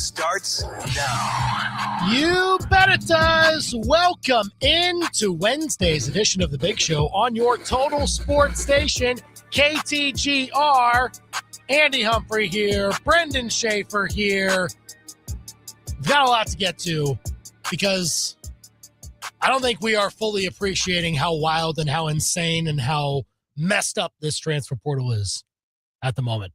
starts now. You bet it does. Welcome into Wednesday's edition of The Big Show on your total sports station, KTGR. Andy Humphrey here, Brendan Schaefer here. We've got a lot to get to because I don't think we are fully appreciating how wild and how insane and how messed up this transfer portal is at the moment.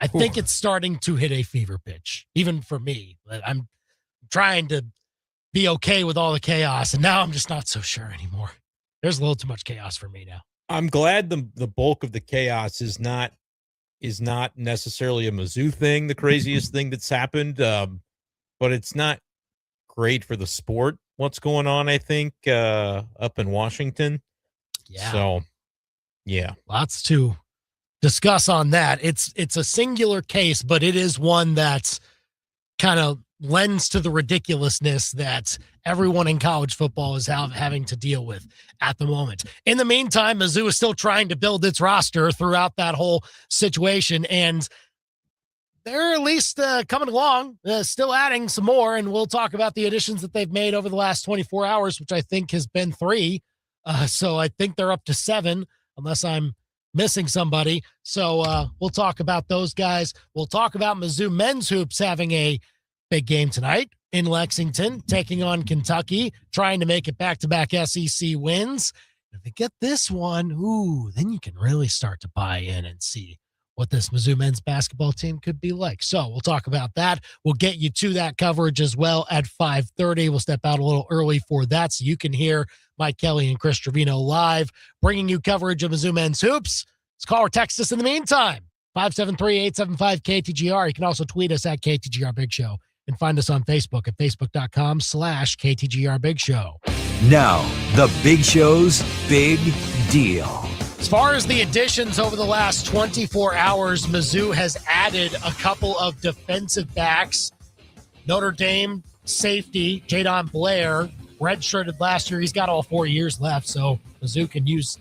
I think it's starting to hit a fever pitch, even for me. I'm trying to be okay with all the chaos, and now I'm just not so sure anymore. There's a little too much chaos for me now. I'm glad the bulk of the chaos is not necessarily a Mizzou thing, the craziest thing that's happened, but it's not great for the sport, what's going on, I think, up in Washington. Yeah. So, yeah. Lots to discuss on that. It's a singular case, but it is one that's kind of lends to the ridiculousness that everyone in college football is having to deal with at the moment. In the meantime, Mizzou is still trying to build its roster throughout that whole situation, and they're at least coming along, still adding some more, and we'll talk about the additions that they've made over the last 24 hours, which I think has been 3. So I think they're up to 7, unless I'm missing somebody. So we'll talk about those guys. We'll talk about Mizzou men's hoops having a big game tonight in Lexington, taking on Kentucky, trying to make it back-to-back SEC wins. If they get this one, then you can really start to buy in and see what this Mizzou men's basketball team could be like. So we'll talk about that. We'll get you to that coverage as well at 5:30. We'll step out a little early for that so you can hear Mike Kelly and Chris Trevino live, bringing you coverage of Mizzou men's hoops. Let's call or text us in the meantime, 573-875-KTGR. You can also tweet us at KTGR Big Show and find us on Facebook at facebook.com/KTGR Big Show. Now, the Big Show's Big Deal. As far as the additions over the last 24 hours, Mizzou has added a couple of defensive backs. Notre Dame safety, Jadon Blair, redshirted last year. He's got all 4 years left, so Mizzou can use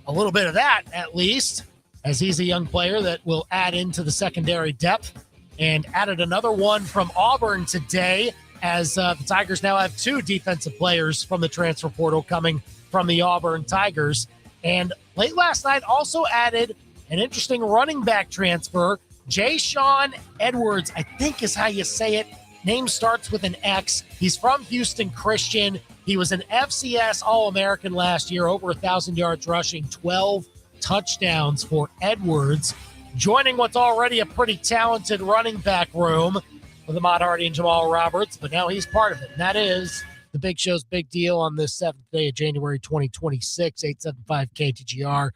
a little bit of that at least, as he's a young player that will add into the secondary depth. And added another one from Auburn today, as the Tigers now have 2 defensive players from the transfer portal coming from the Auburn Tigers. And late last night also added an interesting running back transfer, Ja'Shawn Edwards, I think is how you say it. Name starts with an X. He's from Houston Christian. He was an FCS All-American last year, over 1,000 yards rushing, 12 touchdowns for Edwards, joining what's already a pretty talented running back room with Ahmad Hardy and Jamal Roberts, but now he's part of it. And that is the Big Show's big deal on this 7th day of January 2026, 875-KTGR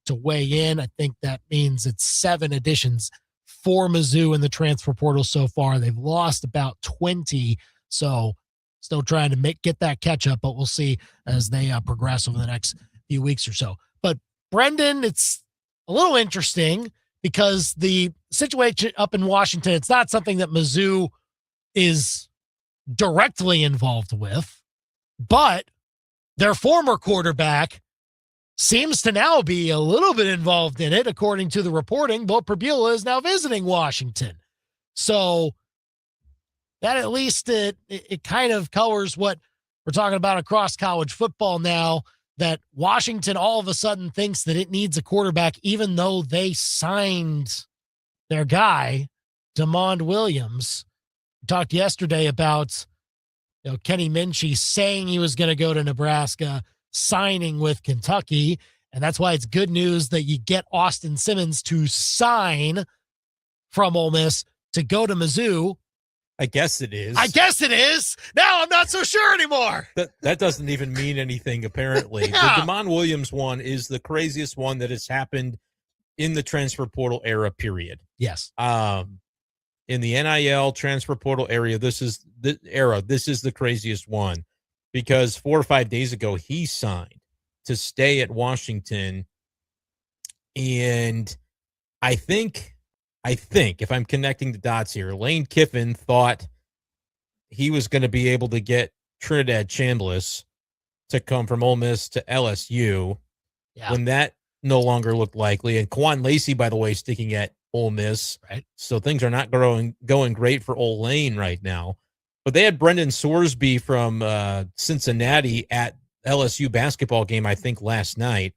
to weigh in. I think that means it's 7 additions for Mizzou in the transfer portal so far. They've lost about 20, so still trying to get that catch up, but we'll see as they progress over the next few weeks or so. But Brendan, it's a little interesting because the situation up in Washington, it's not something that Mizzou is directly involved with, but their former quarterback seems to now be a little bit involved in it. According to the reporting, Bo Pribula is now visiting Washington. So that at least it kind of colors what we're talking about across college football now, that Washington all of a sudden thinks that it needs a quarterback, even though they signed their guy, DeMond Williams. We talked yesterday about Kenny Minchie saying he was going to go to Nebraska, signing with Kentucky, and that's why it's good news that you get Austin Simmons to sign from Ole Miss to go to Mizzou. I guess it is. Now I'm not so sure anymore. That doesn't even mean anything, apparently. Yeah. The DeMond Williams one is the craziest one that has happened in the transfer portal era, period. Yes. In the NIL transfer portal area, this is the craziest one, because 4 or 5 days ago he signed to stay at Washington, and I think if I'm connecting the dots here, Lane Kiffin thought he was going to be able to get Trinidad Chambliss to come from Ole Miss to LSU when that no longer looked likely. And Quan Lacey, by the way, sticking at Ole Miss. Right. So things are not going great for Ole Lane right now. But they had Brendan Sorsby from Cincinnati at LSU basketball game, I think, last night,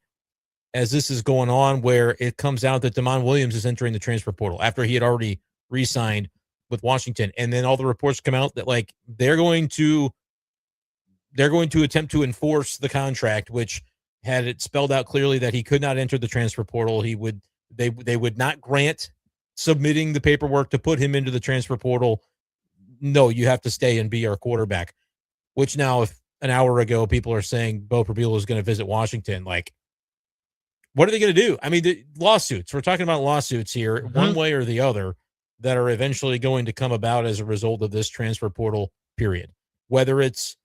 as this is going on, where it comes out that Damon Williams is entering the transfer portal after he had already re-signed with Washington. And then all the reports come out that like they're going to attempt to enforce the contract, which had it spelled out clearly that he could not enter the transfer portal. They would not grant submitting the paperwork to put him into the transfer portal. No, you have to stay and be our quarterback. Which now, if an hour ago people are saying Bo Prabula is going to visit Washington, like, what are they going to do? I mean, the lawsuits. We're talking about lawsuits here, one way or the other, that are eventually going to come about as a result of this transfer portal period. Whether it's,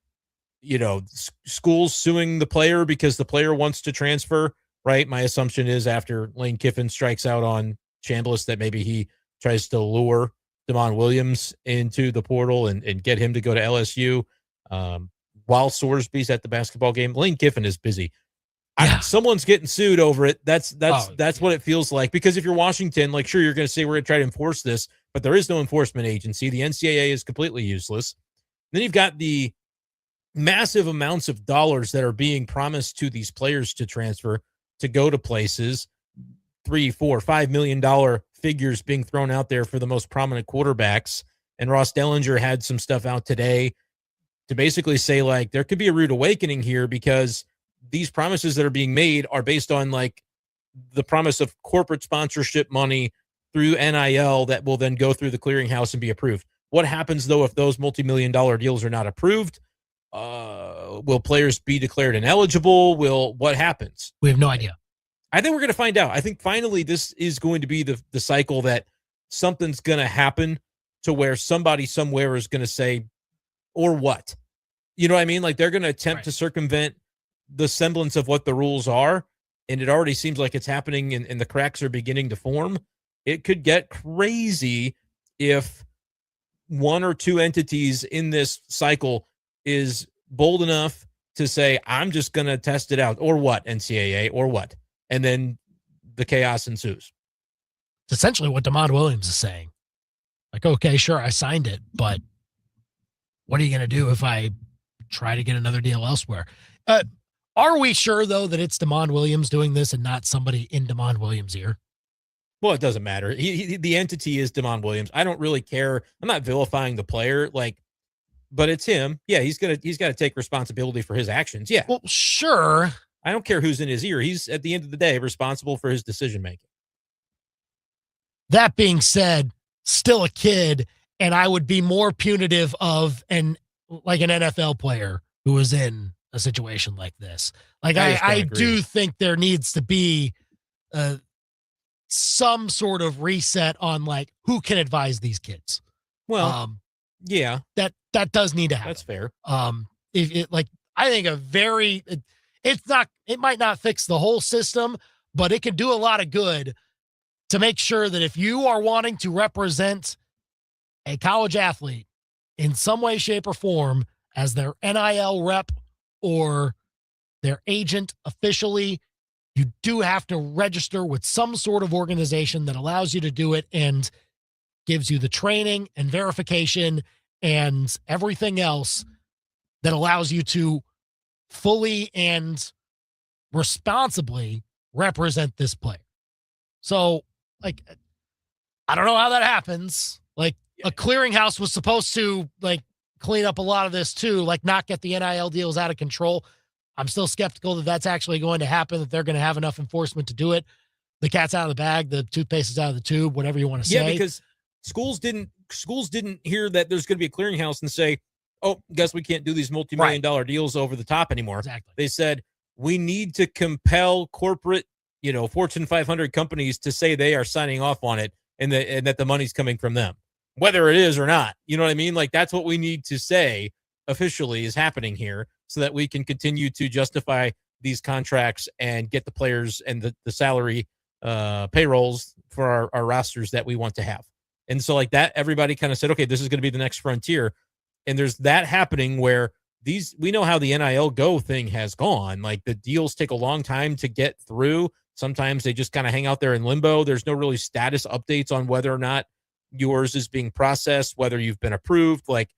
schools suing the player because the player wants to transfer, right? My assumption is after Lane Kiffin strikes out on Chambliss that maybe he tries to lure Damon Williams into the portal and get him to go to LSU while Sorsby's at the basketball game. Lane Kiffin is busy. Yeah. Someone's getting sued over it. That's what it feels like. Because if you're Washington, like, sure, you're going to say we're going to try to enforce this, but there is no enforcement agency. The NCAA is completely useless. Then you've got the massive amounts of dollars that are being promised to these players to transfer, to go to places, $3, $4, $5 million figures being thrown out there for the most prominent quarterbacks. And Ross Dellinger had some stuff out today to basically say, like, there could be a rude awakening here because these promises that are being made are based on like the promise of corporate sponsorship money through NIL that will then go through the clearinghouse and be approved. What happens though if those multi-million-dollar deals are not approved? Will players be declared ineligible? What happens? We have no idea. I think we're going to find out. I think finally this is going to be the cycle that something's going to happen to where somebody somewhere is going to say, or what? You know what I mean? Like they're going to attempt to circumvent the semblance of what the rules are, and it already seems like it's happening and the cracks are beginning to form. It could get crazy if one or two entities in this cycle is bold enough to say, I'm just going to test it out, or what, NCAA, or what? And then the chaos ensues. It's essentially what Damon Williams is saying. Like, okay, sure, I signed it, but what are you going to do if I try to get another deal elsewhere? Are we sure, though, that it's Damon Williams doing this and not somebody in Damon Williams' ear? Well, it doesn't matter. The entity is Damon Williams. I don't really care. I'm not vilifying the player, but it's him. Yeah, he's got to take responsibility for his actions. Yeah. Well, sure. I don't care who's in his ear. He's, at the end of the day, responsible for his decision-making. That being said, still a kid, and I would be more punitive of an NFL player who was in a situation like this. Like I do think there needs to be some sort of reset on like who can advise these kids. Well, yeah, that does need to happen. That's fair. If it like, I think it might not fix the whole system, but it can do a lot of good to make sure that if you are wanting to represent a college athlete in some way, shape, or form as their NIL rep or their agent officially, you do have to register with some sort of organization that allows you to do it and gives you the training and verification and everything else that allows you to fully and responsibly represent this player. So, like, I don't know how that happens. Like, a clearinghouse was supposed to, like, clean up a lot of this too, like not get the NIL deals out of control. I'm still skeptical that that's actually going to happen, that they're going to have enough enforcement to do it. The cat's out of the bag, the toothpaste is out of the tube, whatever you want to say. Yeah, because schools didn't hear that there's going to be a clearinghouse and say, oh, guess we can't do these multi-million-dollar deals over the top anymore. Exactly. They said, we need to compel corporate, Fortune 500 companies to say they are signing off on it and that the money's coming from them, whether it is or not. You know what I mean? Like, that's what we need to say officially is happening here so that we can continue to justify these contracts and get the players and the salary payrolls for our rosters that we want to have. And so like that, everybody kind of said, okay, this is going to be the next frontier. And there's that happening where we know how the NIL Go thing has gone. Like, the deals take a long time to get through. Sometimes they just kind of hang out there in limbo. There's no really status updates on whether or not yours is being processed, whether you've been approved. Like,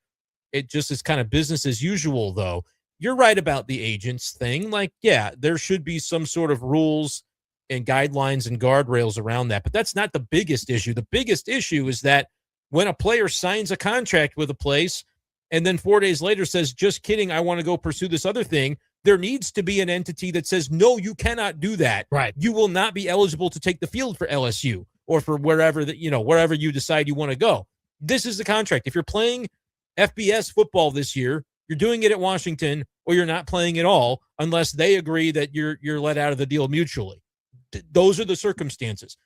it just is kind of business as usual, though. You're right about the agents thing. Like, yeah, there should be some sort of rules and guidelines and guardrails around that. But that's not the biggest issue. The biggest issue is that when a player signs a contract with a place and then 4 days later says, just kidding, I want to go pursue this other thing, there needs to be an entity that says, no, you cannot do that. Right. You will not be eligible to take the field for LSU or for wherever that, wherever you decide you want to go. This is the contract. If you're playing FBS football this year, you're doing it at Washington, or you're not playing at all unless they agree that you're let out of the deal mutually. Those are the circumstances.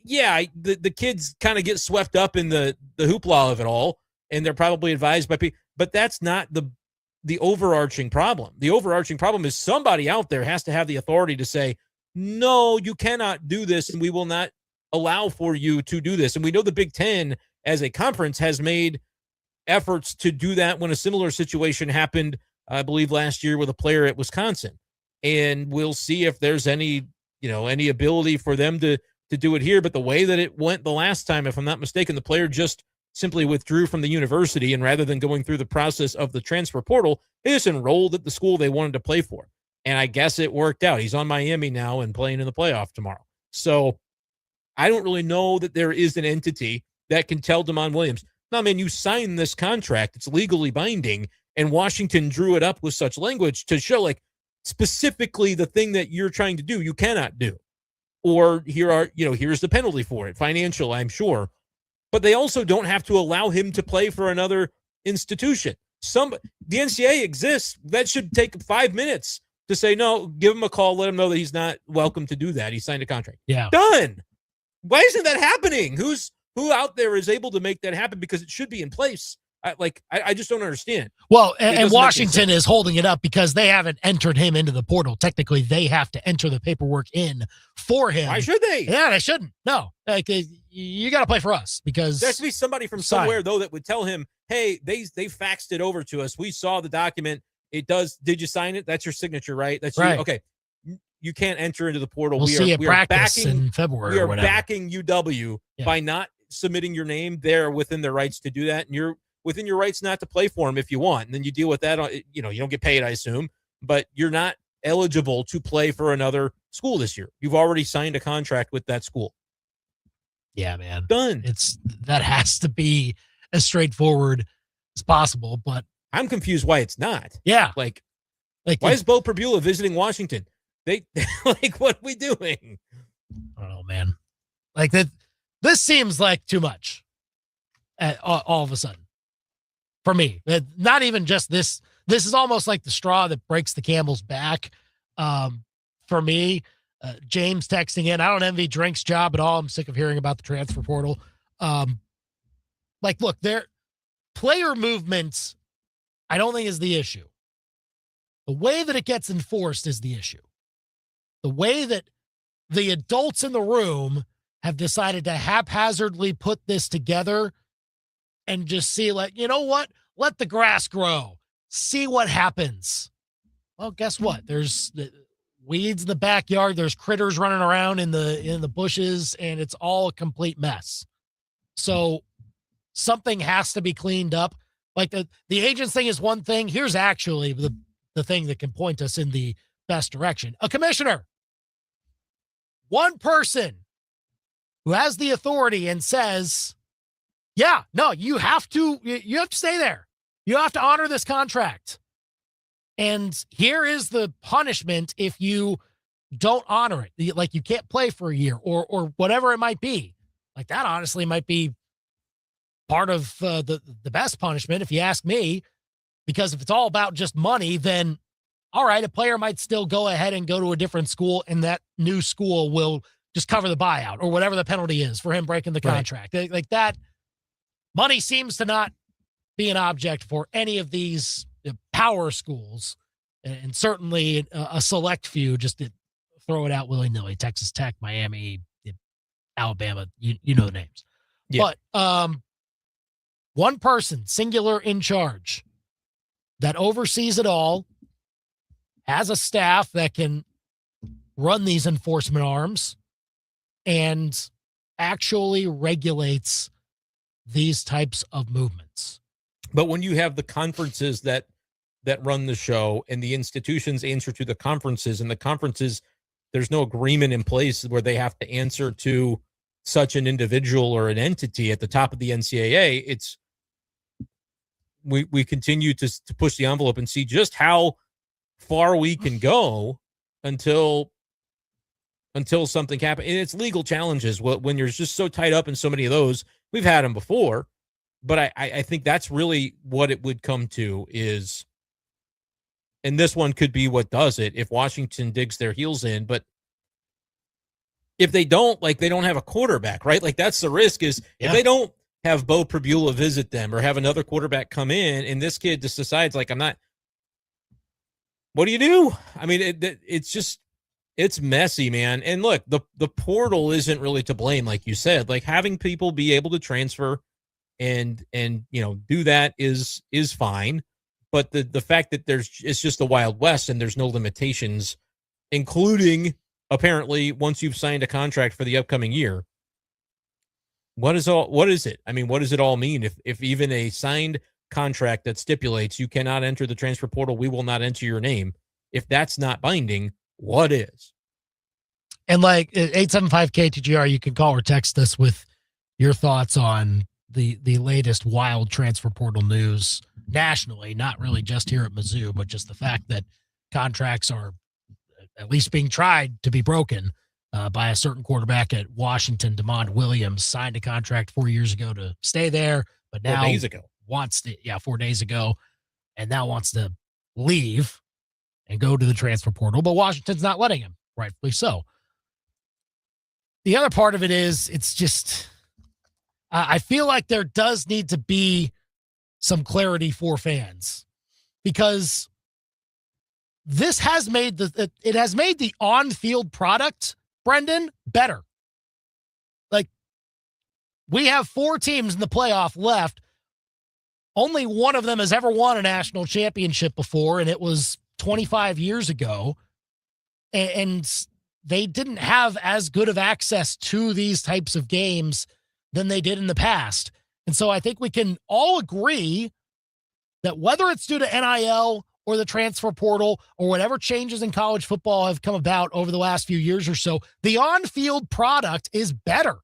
Yeah, the kids kind of get swept up in the hoopla of it all, and they're probably advised by people, but that's not the overarching problem. The overarching problem is somebody out there has to have the authority to say, no, you cannot do this, and we will not allow for you to do this. And we know the Big Ten as a conference has made efforts to do that when a similar situation happened, I believe, last year with a player at Wisconsin. And we'll see if there's any ability for them to do it here. But the way that it went the last time, if I'm not mistaken, the player just simply withdrew from the university, and rather than going through the process of the transfer portal, they just enrolled at the school they wanted to play for. And I guess it worked out. He's on Miami now and playing in the playoff tomorrow. So I don't really know that there is an entity that can tell Damon Williams, no, man, you signed this contract. It's legally binding. And Washington drew it up with such language to show, like, specifically the thing that you're trying to do, you cannot do. Or here's the penalty for it, financial, I'm sure. But they also don't have to allow him to play for another institution. The NCAA exists. That should take 5 minutes to say, no, give him a call, let him know that he's not welcome to do that. He signed a contract. Yeah. Done. Why isn't that happening? Who out there is able to make that happen? Because it should be in place. I just don't understand. Well, and Washington is holding it up because they haven't entered him into the portal. Technically, they have to enter the paperwork in for him. Why should they? Yeah, they shouldn't. No, you got to play for us because there has to be somebody from somewhere though that would tell him, "Hey, they faxed it over to us. We saw the document. It does. Did you sign it? That's your signature, right? That's right. Okay. You can't enter into the portal. We'll see it practice in February. We are backing UW by not submitting your name. They're within their rights to do that, and you're within your rights not to play for them if you want. And then you deal with that. You don't get paid, I assume, but you're not eligible to play for another school this year. You've already signed a contract with that school. Yeah, man. Done. That has to be as straightforward as possible, but I'm confused why it's not. Yeah. Like why is Bo Perbula visiting Washington? They what are we doing? I don't know, man. Like that. This seems like too much. All of a sudden, for me, not even just this. This is almost like the straw that breaks the camel's back. For me, James texting in. I don't envy Drink's job at all. I'm sick of hearing about the transfer portal. Look, their player movements, I don't think is the issue. The way that it gets enforced is the issue. The way that the adults in the room have decided to haphazardly put this together and just see, like, you know what? Let the grass grow. See what happens. Well, guess what? There's weeds in the backyard. There's critters running around in the bushes, and it's all a complete mess. So something has to be cleaned up. Like the agents thing is one thing. Here's actually the thing that can point us in the best direction. A commissioner. One person who has the authority and says, yeah, no, you have to stay there. You have to honor this contract. And here is the punishment if you don't honor it. Like, you can't play for a year or whatever it might be. Like, that honestly might be part of the best punishment, if you ask me, because if it's all about just money, then all right, a player might still go ahead and go to a different school, and that new school will just cover the buyout or whatever the penalty is for him breaking the contract. Right. Like that, money seems to not be an object for any of these power schools, and certainly a select few just to throw it out willy-nilly. Texas Tech, Miami, Alabama, you know the names. Yeah. But one person, singular in charge, that oversees it all, has a staff that can run these enforcement arms and actually regulates these types of movements. But when you have the conferences that run the show and the institutions answer to the conferences, and the conferences, there's no agreement in place where they have to answer to such an individual or an entity at the top of the NCAA, it's we continue to push the envelope and see just how far we can go until something happens. And it's legal challenges when you're just so tied up in so many of those. We've had them before, but I think that's really what it would come to is, and this one could be what does it if Washington digs their heels in. But if they don't, like, they don't have a quarterback, right? Like, that's the risk is if they don't have Bo Prabula visit them or have another quarterback come in and this kid just decides, like, I'm not, what do you do? I mean, it's messy, man. And look, the portal isn't really to blame, like you said. Like, having people be able to transfer and do that is fine. But the fact that it's just the Wild West and there's no limitations, including apparently once you've signed a contract for the upcoming year, what is it? I mean, what does it all mean? If even a signed contract that stipulates you cannot enter the transfer portal, we will not enter your name. If that's not binding, what is? And like 875-KTGR, you can call or text us with your thoughts on the latest wild transfer portal news nationally, not really just here at Mizzou, but just the fact that contracts are at least being tried to be broken by a certain quarterback at Washington. DeMond Williams signed a contract 4 years ago to stay there, but now 4 days ago. 4 days ago, and now wants to leave and go to the transfer portal, but Washington's not letting him, rightfully so. The other part of it is it's just, I feel like there does need to be some clarity for fans, because this has made the on-field product, Brendan, better. Like, we have 4 teams in the playoff left. Only one of them has ever won a national championship before, and it was 25 years ago. And they didn't have as good of access to these types of games than they did in the past. And so I think we can all agree that whether it's due to NIL or the transfer portal or whatever changes in college football have come about over the last few years or so, the on-field product is better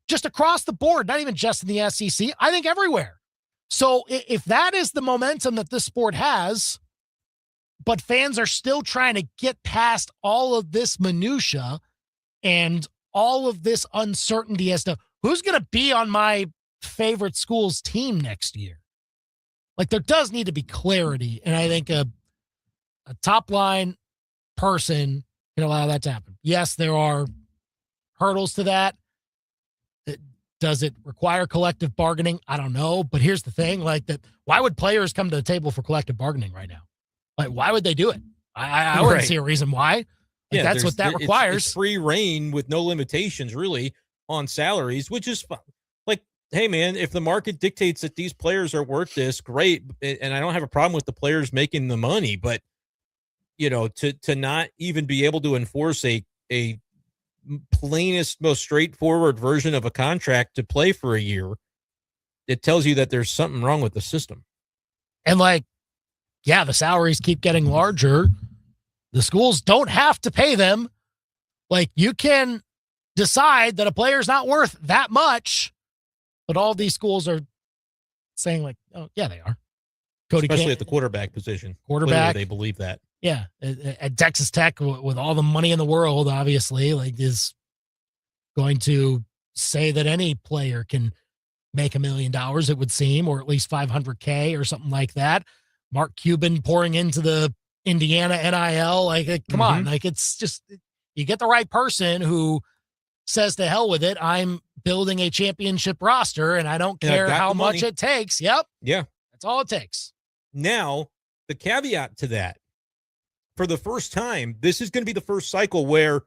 just across the board, not even just in the SEC, I think everywhere. So if that is the momentum that this sport has, but fans are still trying to get past all of this minutia and all of this uncertainty as to who's going to be on my favorite school's team next year, like, there does need to be clarity. And I think a top line person can allow that to happen. Yes, there are hurdles to that. Does it require collective bargaining? I don't know. But here's the thing, like, that, why would players come to the table for collective bargaining right now? Like, why would they do it? I wouldn't see a reason why. Like, that's what that requires. It's free reign with no limitations, really, on salaries, which is fun. Like, hey, man, if the market dictates that these players are worth this, great. And I don't have a problem with the players making the money, but, to not even be able to enforce a plainest, most straightforward version of a contract to play for a year, it tells you that there's something wrong with the system. And, like, yeah, the salaries keep getting larger. The schools don't have to pay them. Like, you can decide that a player's not worth that much, but all these schools are saying, like, oh, yeah, they are. Cody, especially at the quarterback position. Quarterback. Clearly they believe that. Yeah. At Texas Tech, with all the money in the world, obviously, like, is going to say that any player can make $1 million, it would seem, or at least $500K or something like that. Mark Cuban pouring into the Indiana NIL, like, come on, like, it's just, you get the right person who says to hell with it. I'm building a championship roster and I don't care how much it takes. Yep. Yeah. That's all it takes. Now, the caveat to that, for the first time, this is going to be the first cycle where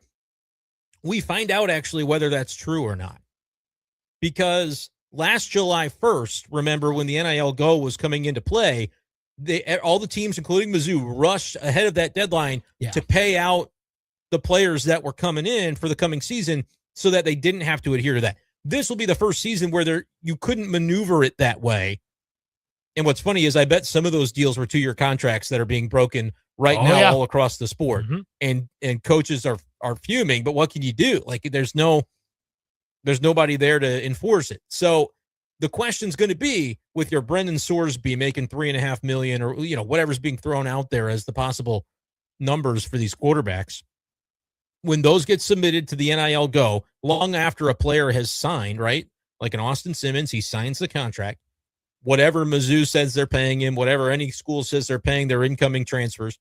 we find out actually whether that's true or not. Because last July 1st, remember when the NIL Go was coming into play, all the teams, including Mizzou, rushed ahead of that deadline to pay out the players that were coming in for the coming season so that they didn't have to adhere to that. This will be the first season where you couldn't maneuver it that way. And what's funny is I bet some of those deals were 2-year contracts that are being broken right now all across the sport. And coaches are fuming, but what can you do? Like there's nobody there to enforce it. So the question's going to be with your Brendan Sorsby making $3.5 million or, whatever's being thrown out there as the possible numbers for these quarterbacks. When those get submitted to the NIL Go, long after a player has signed, right? Like an Austin Simmons, he signs the contract. Whatever Mizzou says they're paying him, whatever any school says they're paying their incoming transfers,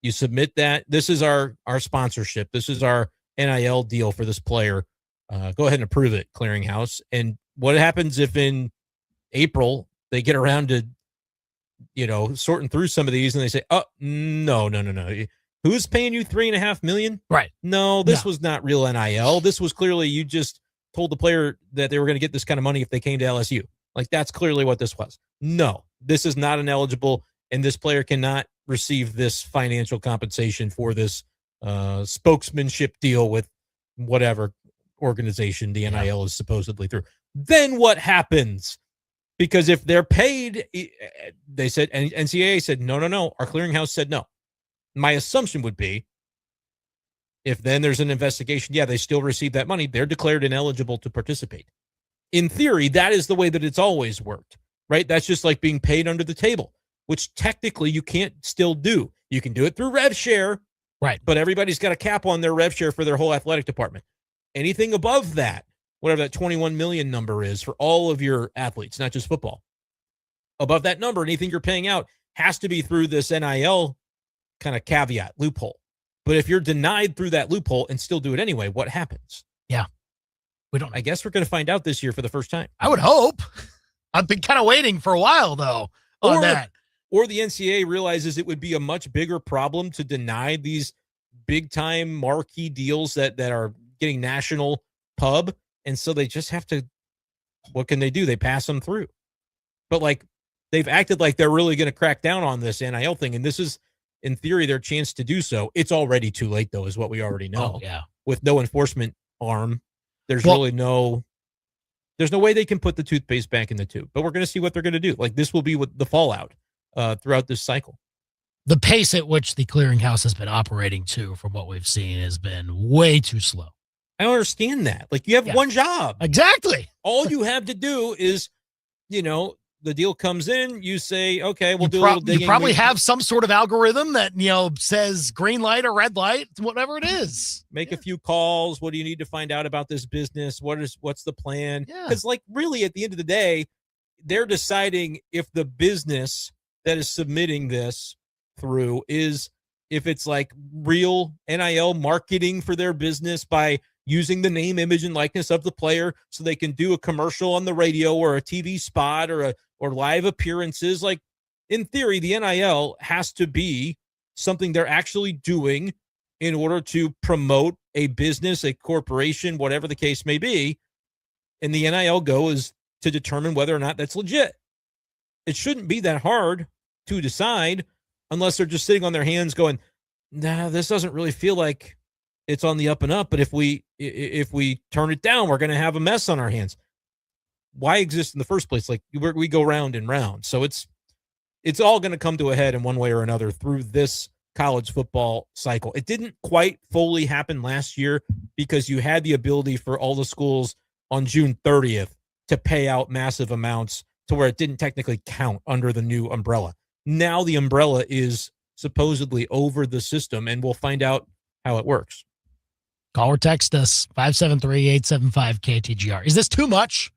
you submit that. This is our sponsorship. This is our NIL deal for this player. Go ahead and approve it, Clearinghouse. And what happens if in April they get around to, sorting through some of these and they say, oh, no. Who's paying you $3.5 million? Right. No, this was not real NIL. This was clearly you just told the player that they were going to get this kind of money if they came to LSU. Like that's clearly what this was. No, this is not ineligible, and this player cannot receive this financial compensation for this spokesmanship deal with whatever organization the NIL is supposedly through. Then what happens? Because if they're paid, they said, and NCAA said, no. Our clearinghouse said no. My assumption would be if then there's an investigation, they still receive that money. They're declared ineligible to participate. In theory, that is the way that it's always worked, right? That's just like being paid under the table, which technically you can't still do. You can do it through rev share, right? But everybody's got a cap on their rev share for their whole athletic department. Anything above that, whatever that 21 million number is for all of your athletes, not just football, above that number, anything you're paying out has to be through this NIL kind of caveat loophole. But if you're denied through that loophole and still do it anyway, what happens? Yeah. We don't. I guess we're going to find out this year for the first time. I would hope. I've been kind of waiting for a while, though, on that. Or the NCAA realizes it would be a much bigger problem to deny these big-time marquee deals that are getting national pub, and so they just have to, what can they do? They pass them through. But, they've acted like they're really going to crack down on this NIL thing, and this is, in theory, their chance to do so. It's already too late, though, is what we already know. Oh, yeah. With no enforcement arm, there's no way they can put the toothpaste back in the tube. But we're going to see what they're going to do. This will be what the fallout throughout this cycle. The pace at which the clearinghouse has been operating, too, from what we've seen, has been way too slow. I don't understand that. You have one job. Exactly. All you have to do is, the deal comes in, you say, okay, we'll do a little digging. You probably have some sort of algorithm that, says green light or red light, whatever it is. Make a few calls. What do you need to find out about this business? What's the plan? Yeah. Because really at the end of the day, they're deciding if the business that is submitting this through is if it's real NIL marketing for their business by using the name, image, and likeness of the player so they can do a commercial on the radio or a TV spot or live appearances. In theory, the NIL has to be something they're actually doing in order to promote a business, a corporation, whatever the case may be. And the NIL Go is to determine whether or not that's legit. It shouldn't be that hard to decide unless they're just sitting on their hands going, nah, this doesn't really feel like it's on the up and up, but if we turn it down, we're going to have a mess on our hands. Why exist in the first place? We go round and round. So it's all going to come to a head in one way or another through this college football cycle. It didn't quite fully happen last year because you had the ability for all the schools on June 30th to pay out massive amounts to where it didn't technically count under the new umbrella. Now the umbrella is supposedly over the system, and we'll find out how it works. Call or text us, 573-875-KTGR. Is this too much?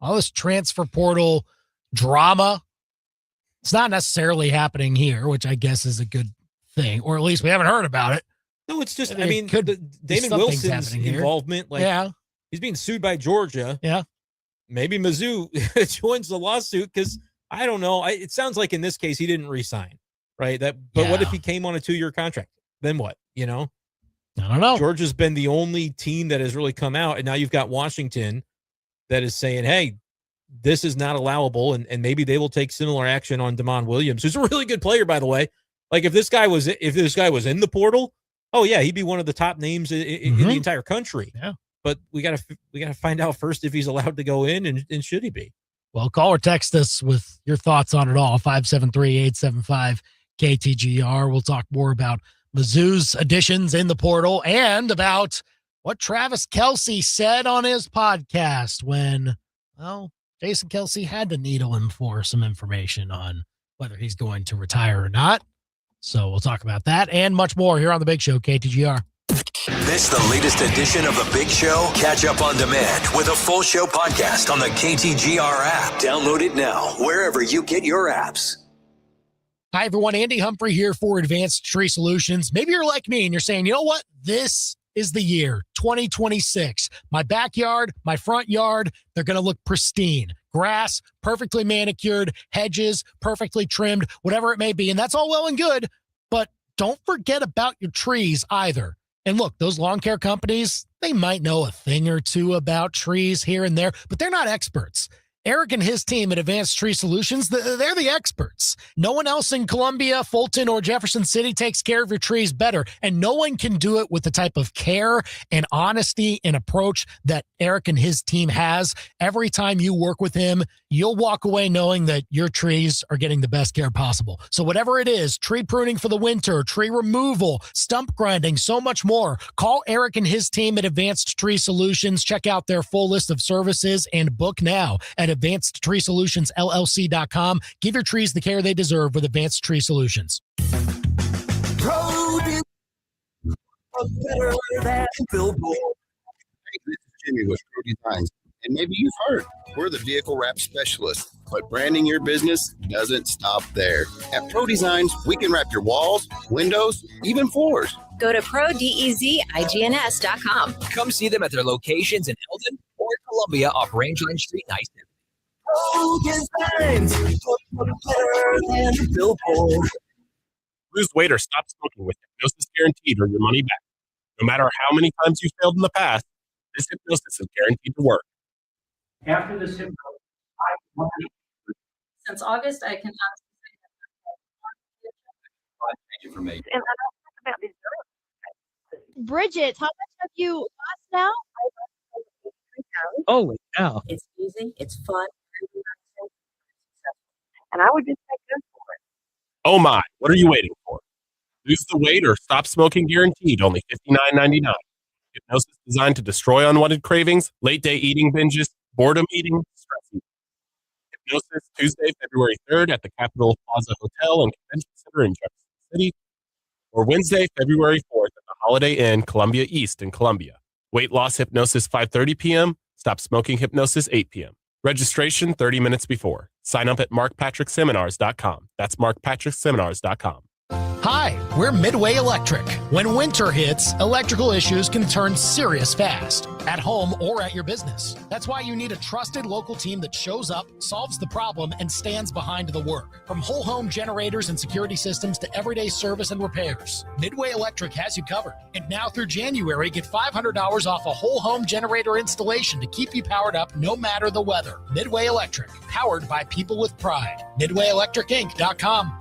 All this transfer portal drama. It's not necessarily happening here, which I guess is a good thing, or at least we haven't heard about it. No, it's just, Damon Wilson's involvement, he's being sued by Georgia. Yeah. Maybe Mizzou joins the lawsuit because I don't know. It sounds like in this case, he didn't resign, right? What if he came on a 2-year contract? Then what, I don't know. Georgia's been the only team that has really come out, and now you've got Washington that is saying, hey, this is not allowable, and maybe they will take similar action on Damon Williams, who's a really good player, by the way. If this guy was in the portal, Oh yeah, he'd be one of the top names in the entire country. Yeah. But we gotta find out first if he's allowed to go in and should he be. Well, call or text us with your thoughts on it all. 573-875-KTGR. We'll talk more about Mizzou's additions in the portal and about what Travis Kelce said on his podcast when, well, Jason Kelce had to needle him for some information on whether he's going to retire or not. So we'll talk about that and much more here on The Big Show, KTGR. This the latest edition of The Big Show? Catch up on demand with a full show podcast on the KTGR app. Download it now, wherever you get your apps. Hi, everyone. Andy Humphrey here for Advanced Tree Solutions. Maybe you're like me and you're saying, you know what? This is the year, 2026. My backyard, my front yard, they're going to look pristine. Grass, perfectly manicured, hedges, perfectly trimmed, whatever it may be. And that's all well and good, but don't forget about your trees either. And look, those lawn care companies, they might know a thing or two about trees here and there, but they're not experts. Eric and his team at Advanced Tree Solutions, they're the experts. No one else in Columbia, Fulton, or Jefferson City takes care of your trees better, and no one can do it with the type of care and honesty and approach that Eric and his team has. Every time you work with him, you'll walk away knowing that your trees are getting the best care possible. So whatever it is, tree pruning for the winter, tree removal, stump grinding, so much more, call Eric and his team at Advanced Tree Solutions. Check out their full list of services and book now at AdvancedTreeSolutionsLLC.com. Give your trees the care they deserve with Advanced Tree Solutions. Hey, this is Jimmy with Pro Designs, and maybe you've heard we're the vehicle wrap specialists, but branding your business doesn't stop there. At Pro Designs, we can wrap your walls, windows, even floors. Go to ProDezigns.com. Come see them at their locations in Eldon or Columbia off Rangeline Street in Iceland. Lose weight or stop smoking with Hypnosis Guaranteed or your money back. No matter how many times you failed in the past, this hypnosis is guaranteed to work. After this hypnosis, Since August, I can Bridget, how much have you lost now? holy cow. It's easy, it's fun, And I would just say good for it. Oh my, what are you waiting for? Lose the weight or stop smoking guaranteed, only $59.99. Hypnosis designed to destroy unwanted cravings, late day eating binges, boredom eating, stress eating. Hypnosis Tuesday, February 3rd at the Capitol Plaza Hotel and Convention Center in Jefferson City, or Wednesday, February 4th at the Holiday Inn, Columbia East in Columbia. Weight loss hypnosis 5:30 p.m., stop smoking hypnosis 8 p.m. Registration 30 minutes before. Sign up at markpatrickseminars.com. That's markpatrickseminars.com. Hi, we're Midway Electric. When winter hits, electrical issues can turn serious fast, at home or at your business. That's why you need a trusted local team that shows up, solves the problem, and stands behind the work. From whole home generators and security systems to everyday service and repairs, Midway Electric has you covered. And now through January, get $500 off a whole home generator installation to keep you powered up no matter the weather. Midway Electric, powered by people with pride. MidwayElectricInc.com.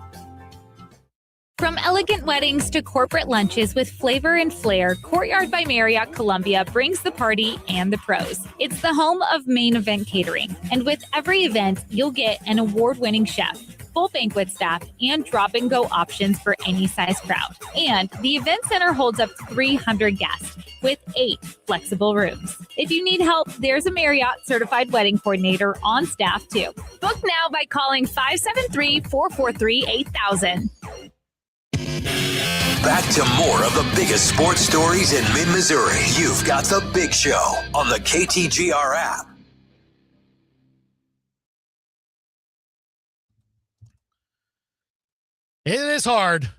From elegant weddings to corporate lunches with flavor and flair, Courtyard by Marriott Columbia brings the party and the pros. It's the home of Main Event Catering. And with every event, you'll get an award-winning chef, full banquet staff, and drop-and-go options for any size crowd. And the event center holds up to 300 guests with 8 flexible rooms. If you need help, there's a Marriott certified wedding coordinator on staff too. Book now by calling 573-443-8000. Back to more of the biggest sports stories in mid-Missouri. You've got The Big Show on the KTGR app. It is hard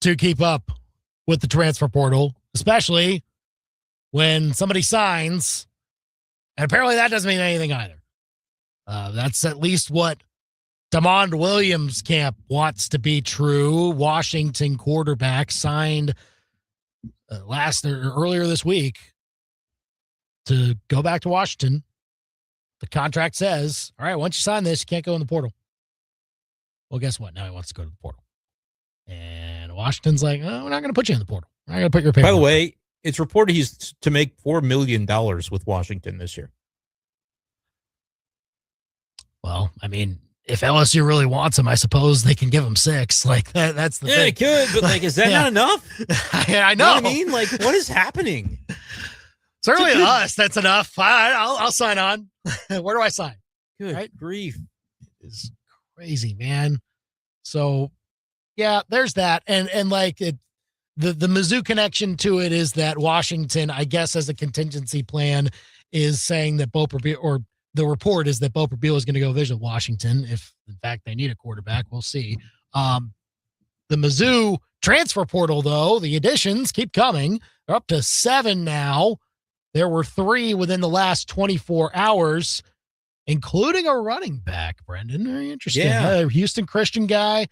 to keep up with the transfer portal, especially when somebody signs, and apparently that doesn't mean anything either. That's at least what DeMond Williams' camp wants to be true. Washington quarterback signed earlier this week to go back to Washington. The contract says, all right, once you sign this, you can't go in the portal. Well, guess what? Now he wants to go to the portal. And Washington's like, oh, we're not going to put you in the portal. We're not going to put your paper. By the way, it's reported he's to make $4 million with Washington this year. Well, I mean, if LSU really wants him, I suppose they can give him 6. Like that's the thing. They could, but like, is that not enough? I know. You know what I mean? Like, what is happening? Certainly to us, that's enough. I'll sign on. Where do I sign? Good grief. It's crazy, man. So, yeah, there's that. And like the Mizzou connection to it is that Washington, I guess, as a contingency plan, is saying that Bo Prabila, or the report is that Bo Prabila is going to go visit Washington if, in fact, they need a quarterback. We'll see. The Mizzou transfer portal, though, the additions keep coming. They're up to 7 now. There were 3 within the last 24 hours, including a running back, Brendan. Very interesting. Yeah. Houston Christian guy.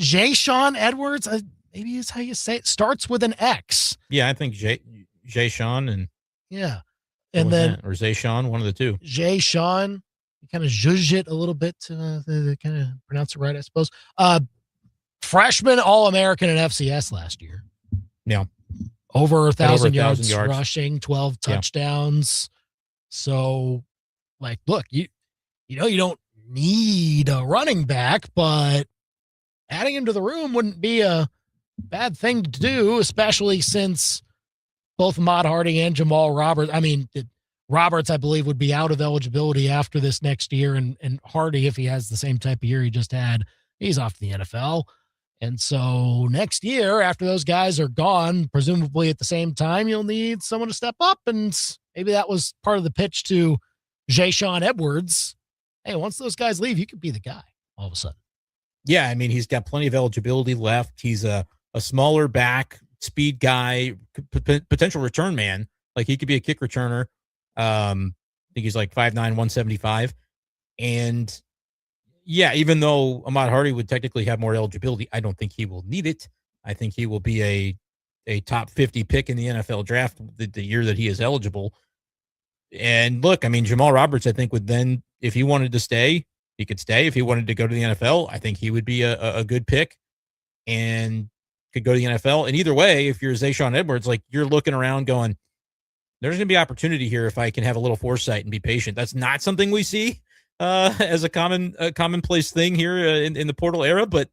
Jay-Sean Edwards, maybe is how you say it. Starts with an X. Yeah, I think Jay-Sean and yeah. And then or Zay-Sean, one of the two. Jay-Sean, you kind of zhuzh it a little bit to kind of pronounce it right, I suppose. Freshman All-American in FCS last year. Yeah. Over 1,000 yards rushing, 12 touchdowns. Yeah. So, like, look, you don't need a running back, but adding him to the room wouldn't be a bad thing to do, especially since both Ahmad Hardy and Jamal Roberts. I mean, Roberts, I believe, would be out of eligibility after this next year, and Hardy, if he has the same type of year he just had, he's off the NFL. And so next year, after those guys are gone, presumably at the same time, you'll need someone to step up. And maybe that was part of the pitch to Jay-Sean Edwards. Hey, once those guys leave, you could be the guy all of a sudden. Yeah, I mean, he's got plenty of eligibility left. He's a smaller back, speed guy, potential return man. Like, he could be a kick returner. I think he's like 5'9", 175. And yeah, even though Ahmad Hardy would technically have more eligibility, I don't think he will need it. I think he will be a top 50 pick in the NFL draft the year that he is eligible. And look, I mean, Jamal Roberts, I think, would then, if he wanted to stay, he could stay. If he wanted to go to the NFL, I think he would be a good pick and could go to the NFL. And either way, if you're Zay-Sean Edwards, like, you're looking around going, there's going to be opportunity here if I can have a little foresight and be patient. That's not something we see as a commonplace thing here in the portal era. But,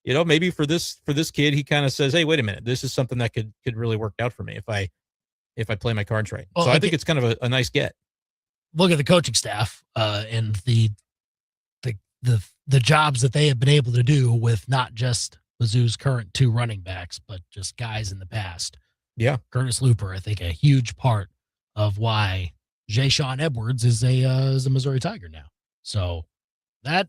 you know, maybe for this kid, he kind of says, hey, wait a minute, this is something that could really work out for me if I play my cards right. Well, so I think it's kind of a nice get. Look at the coaching staff and the jobs that they have been able to do with not just Mizzou's current 2 running backs, but just guys in the past. Yeah. Curtis Looper, I think, a huge part of why Jay-Sean Edwards is a Missouri Tiger now. So that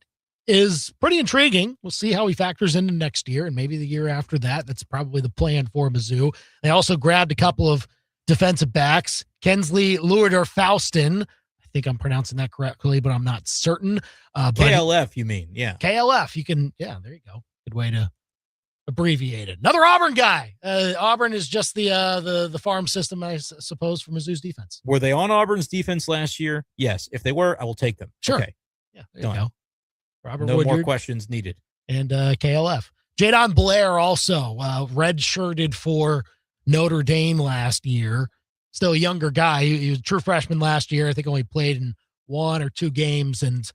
is pretty intriguing. We'll see how he factors into next year and maybe the year after that. That's probably the plan for Mizzou. They also grabbed a couple of defensive backs. Kensley Lueder-Faustin. I think I'm pronouncing that correctly, but I'm not certain. KLF, you mean? Yeah. KLF. You can, yeah, there you go. Good way to abbreviate it. Another Auburn guy. Auburn is just the farm system, I suppose, for Mizzou's defense. Were they on Auburn's defense last year? Yes. If they were, I will take them. Sure. Okay. Yeah, there you go. Robert no Woodyard, more questions needed. And KLF. Jadon Blair also red-shirted for Notre Dame last year. Still a younger guy. He was a true freshman last year. I think only played in 1 or 2 games and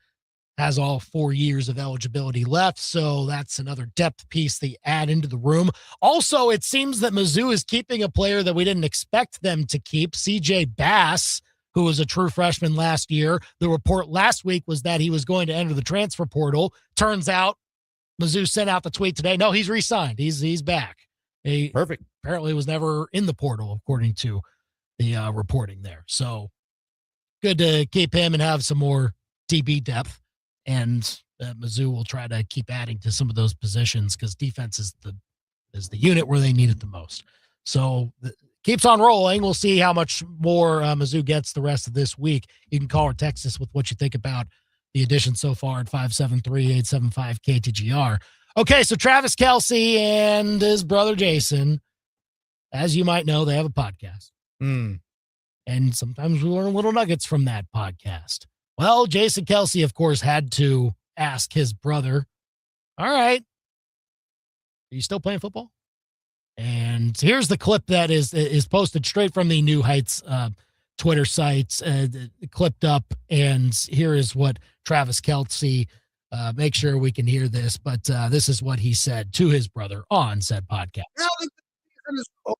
has all 4 years of eligibility left. So that's another depth piece they add into the room. Also, it seems that Mizzou is keeping a player that we didn't expect them to keep, CJ Bass, who was a true freshman last year. The report last week was that he was going to enter the transfer portal. Turns out Mizzou sent out the tweet today. No, he's re-signed. He's back. He Perfect. Apparently was never in the portal, according to the reporting there. So good to keep him and have some more DB depth. And Mizzou will try to keep adding to some of those positions because defense is the unit where they need it the most. So keeps on rolling. We'll see how much more Mizzou gets the rest of this week. You can call or text us with what you think about the addition so far at 573-875-KTGR. Okay, so Travis Kelce and his brother Jason, as you might know, they have a podcast. And sometimes we learn little nuggets from that podcast. Well, Jason Kelce, of course, had to ask his brother, all right, Are you still playing football? And here's the clip that is posted straight from the New Heights Twitter sites, clipped up. And here is what Travis Kelce, make sure we can hear this, but this is what he said to his brother on said podcast. Now the season is over.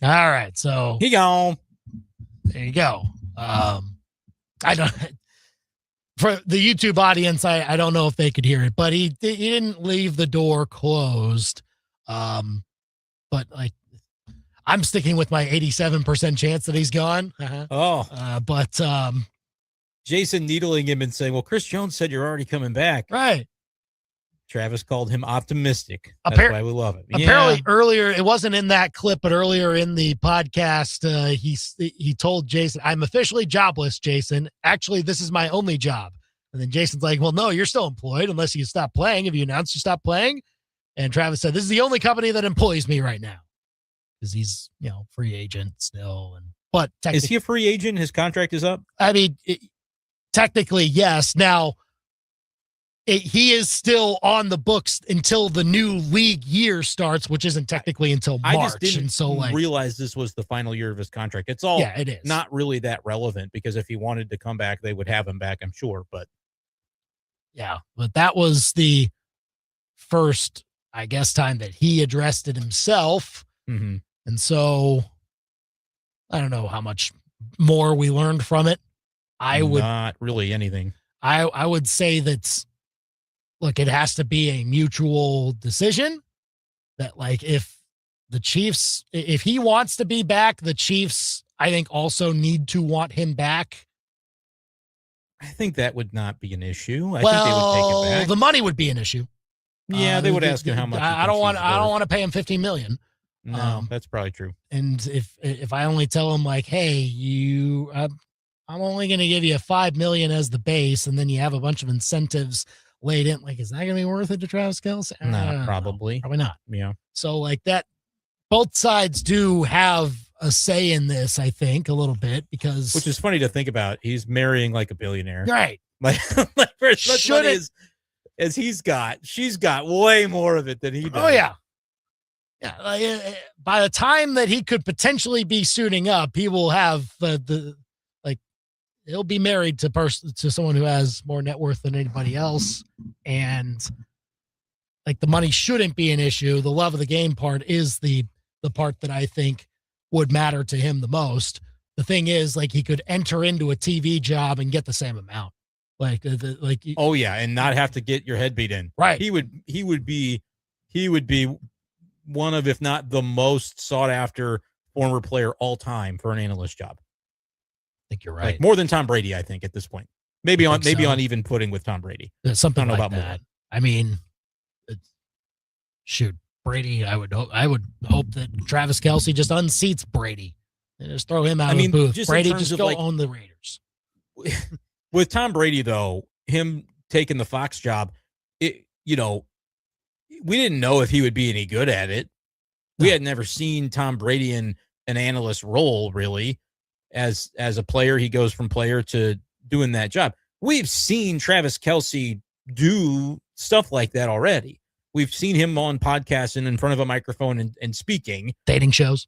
All right, so He gone. there you go. I don't for the YouTube audience, I don't know if they could hear it, but he didn't leave the door closed. But like I'm sticking with my 87% chance that he's gone. But Jason needling him and saying, well, Chris Jones said you're already coming back. Right. Travis called him optimistic. That's why we love it. Apparently earlier, it wasn't in that clip, but earlier in the podcast, he told Jason, I'm officially jobless, Jason. Actually, this is my only job. And then Jason's like, well, no, you're still employed unless you stop playing. Have you announced you stop playing? And Travis said, this is the only company that employs me right now. Because he's, free agent still. But is he a free agent? His contract is up? I mean, technically, yes. Now, he is still on the books until the new league year starts, which isn't technically until March. I just didn't realize this was the final year of his contract. It's all it is. Not really that relevant because if he wanted to come back, they would have him back, I'm sure. But but that was the first, I guess, time that he addressed it himself. Mm-hmm. And so I don't know how much more we learned from it. Not really anything. I would say that, look, it has to be a mutual decision that, like, if the Chiefs, if he wants to be back, the Chiefs, I think, also need to want him back. I think that would not be an issue. I think they would take it back. The money would be an issue. Yeah, they would ask him how much. I don't want to pay him $15 million. No, that's probably true. And if I only tell him like, hey, I'm only going to give you $5 million as the base, and then you have a bunch of incentives laid in, like, is that going to be worth it to Travis Kelce? No, probably not. Yeah. So like that, both sides do have a say in this, I think, a little bit, because which is funny to think about. He's marrying like a billionaire, right? Like for as much money as he's got, she's got way more of it than he does. Oh yeah. Yeah, like, by the time that he could potentially be suiting up, he will have he'll be married to someone who has more net worth than anybody else, and like the money shouldn't be an issue. The love of the game part is the part that I think would matter to him the most. The thing is, like, he could enter into a TV job and get the same amount, oh yeah, and not have to get your head beat in. Right. He would be one of, if not the most sought after former player all time for an analyst job. I think you're right. Like more than Tom Brady, I think, at this point. Maybe on even footing with Tom Brady. Something like that. I mean, shoot, Brady. I would hope that Travis Kelce just unseats Brady and just throw him out of the booth. Brady just go own the Raiders. With Tom Brady, though, him taking the Fox job, we didn't know if he would be any good at it. We had never seen Tom Brady in an analyst role, really. As a player, he goes from player to doing that job. We've seen Travis Kelce do stuff like that already. We've seen him on podcasts and in front of a microphone and speaking. Dating shows.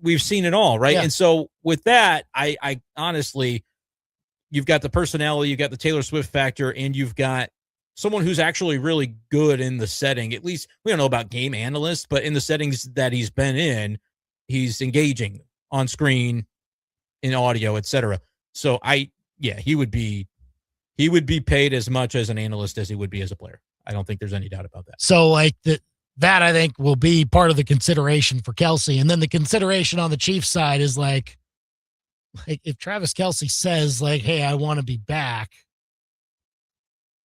We've seen it all, right? Yeah. And so with that, I honestly, you've got the personality, you've got the Taylor Swift factor, and you've got someone who's actually really good in the setting. At least we don't know about game analysts, but in the settings that he's been in, he's engaging on screen, in audio, etc. So he would be paid as much as an analyst as he would be as a player. I don't think there's any doubt about that. So like that I think will be part of the consideration for Kelce. And then the consideration on the Chiefs side is like if Travis Kelce says like, hey, I want to be back.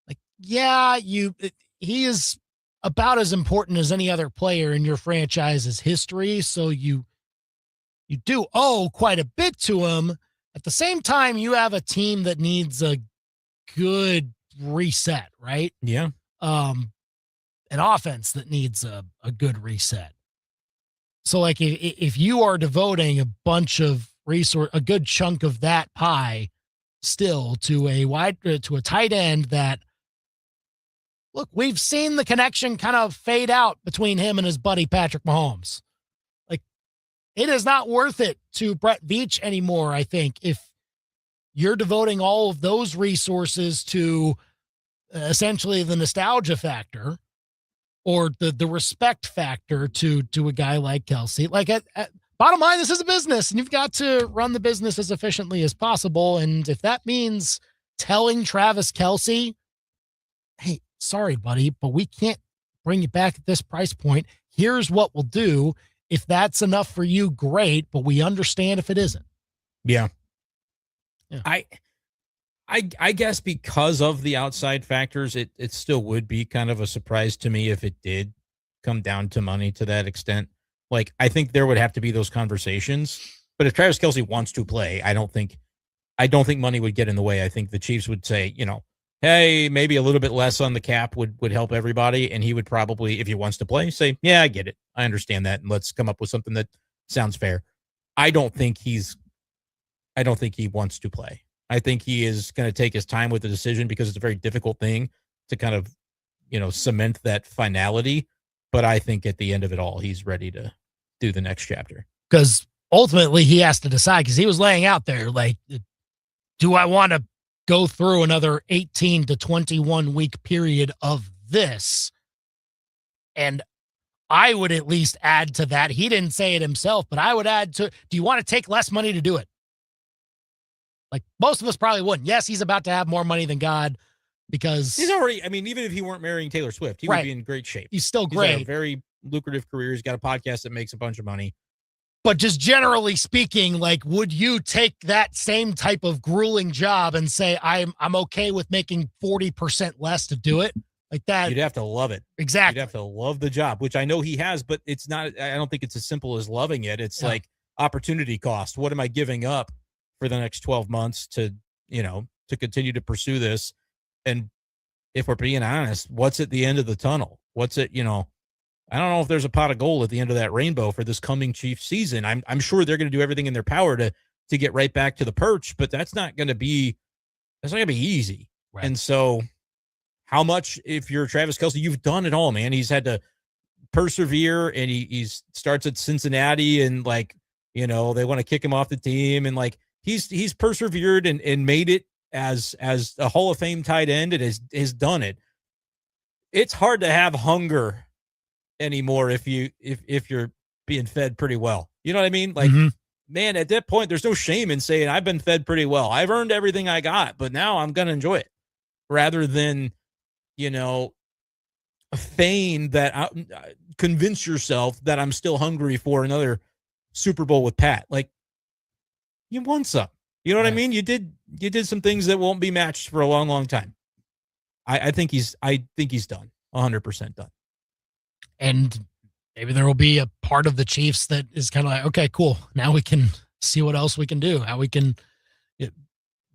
Like, yeah, he is about as important as any other player in your franchise's history. So you do owe quite a bit to him. At the same time, you have a team that needs a good reset, right? Yeah. An offense that needs a good reset. So like if you are devoting a bunch of a good chunk of that pie still to a tight end that, look, we've seen the connection kind of fade out between him and his buddy Patrick Mahomes. Like, it is not worth it to Brett Veach anymore, I think, if you're devoting all of those resources to essentially the nostalgia factor or the respect factor to a guy like Kelce. Like, bottom line, this is a business, and you've got to run the business as efficiently as possible. And if that means telling Travis Kelce, hey, sorry, buddy, but we can't bring you back at this price point. Here's what we'll do. If that's enough for you, great, but we understand if it isn't. Yeah. I guess because of the outside factors, it still would be kind of a surprise to me if it did come down to money to that extent. Like, I think there would have to be those conversations. But if Travis Kelce wants to play, I don't think money would get in the way. I think the Chiefs would say, hey, maybe a little bit less on the cap would help everybody. And he would probably, if he wants to play, say, yeah, I get it. I understand that. And let's come up with something that sounds fair. I don't think he wants to play. I think he is going to take his time with the decision because it's a very difficult thing to kind of, cement that finality. But I think at the end of it all, he's ready to do the next chapter. Because ultimately he has to decide, because he was laying out there like, do I want to go through another 18 to 21 week period of this? And I would at least add to that. He didn't say it himself, but I would add to, do you want to take less money to do it? Like, most of us probably wouldn't. Yes, he's about to have more money than God because he's already, even if he weren't marrying Taylor Swift, he would be in great shape. He's still He's great. got a very lucrative career. He's got a podcast that makes a bunch of money. But just generally speaking, like, would you take that same type of grueling job and say, I'm okay with making 40% less to do it? Like that. You'd have to love it. Exactly. You'd have to love the job, which I know he has, but it's not, I don't think it's as simple as loving it. It's like opportunity cost. What am I giving up for the next 12 months to continue to pursue this? And if we're being honest, what's at the end of the tunnel? What's it, I don't know if there's a pot of gold at the end of that rainbow for this coming Chiefs season. I'm sure they're going to do everything in their power to get right back to the perch, but that's not going to be easy. Right. And so how much, if you're Travis Kelce, you've done it all, man. He's had to persevere, and he starts at Cincinnati, and they want to kick him off the team, and he's persevered and made it as a Hall of Fame tight end, and has done it. It's hard to have hunger anymore if you're being fed pretty well. You know what I mean? Man, at that point, there's no shame in saying I've been fed pretty well. I've earned everything I got, but now I'm going to enjoy it, rather than, feign that, convince yourself that I'm still hungry for another Super Bowl with Pat. Like, you won some. You know what I mean? You did some things that won't be matched for a long, long time. I think he's done. 100% done. And maybe there will be a part of the Chiefs that is kind of like, okay, cool. Now we can see what else we can do, how we can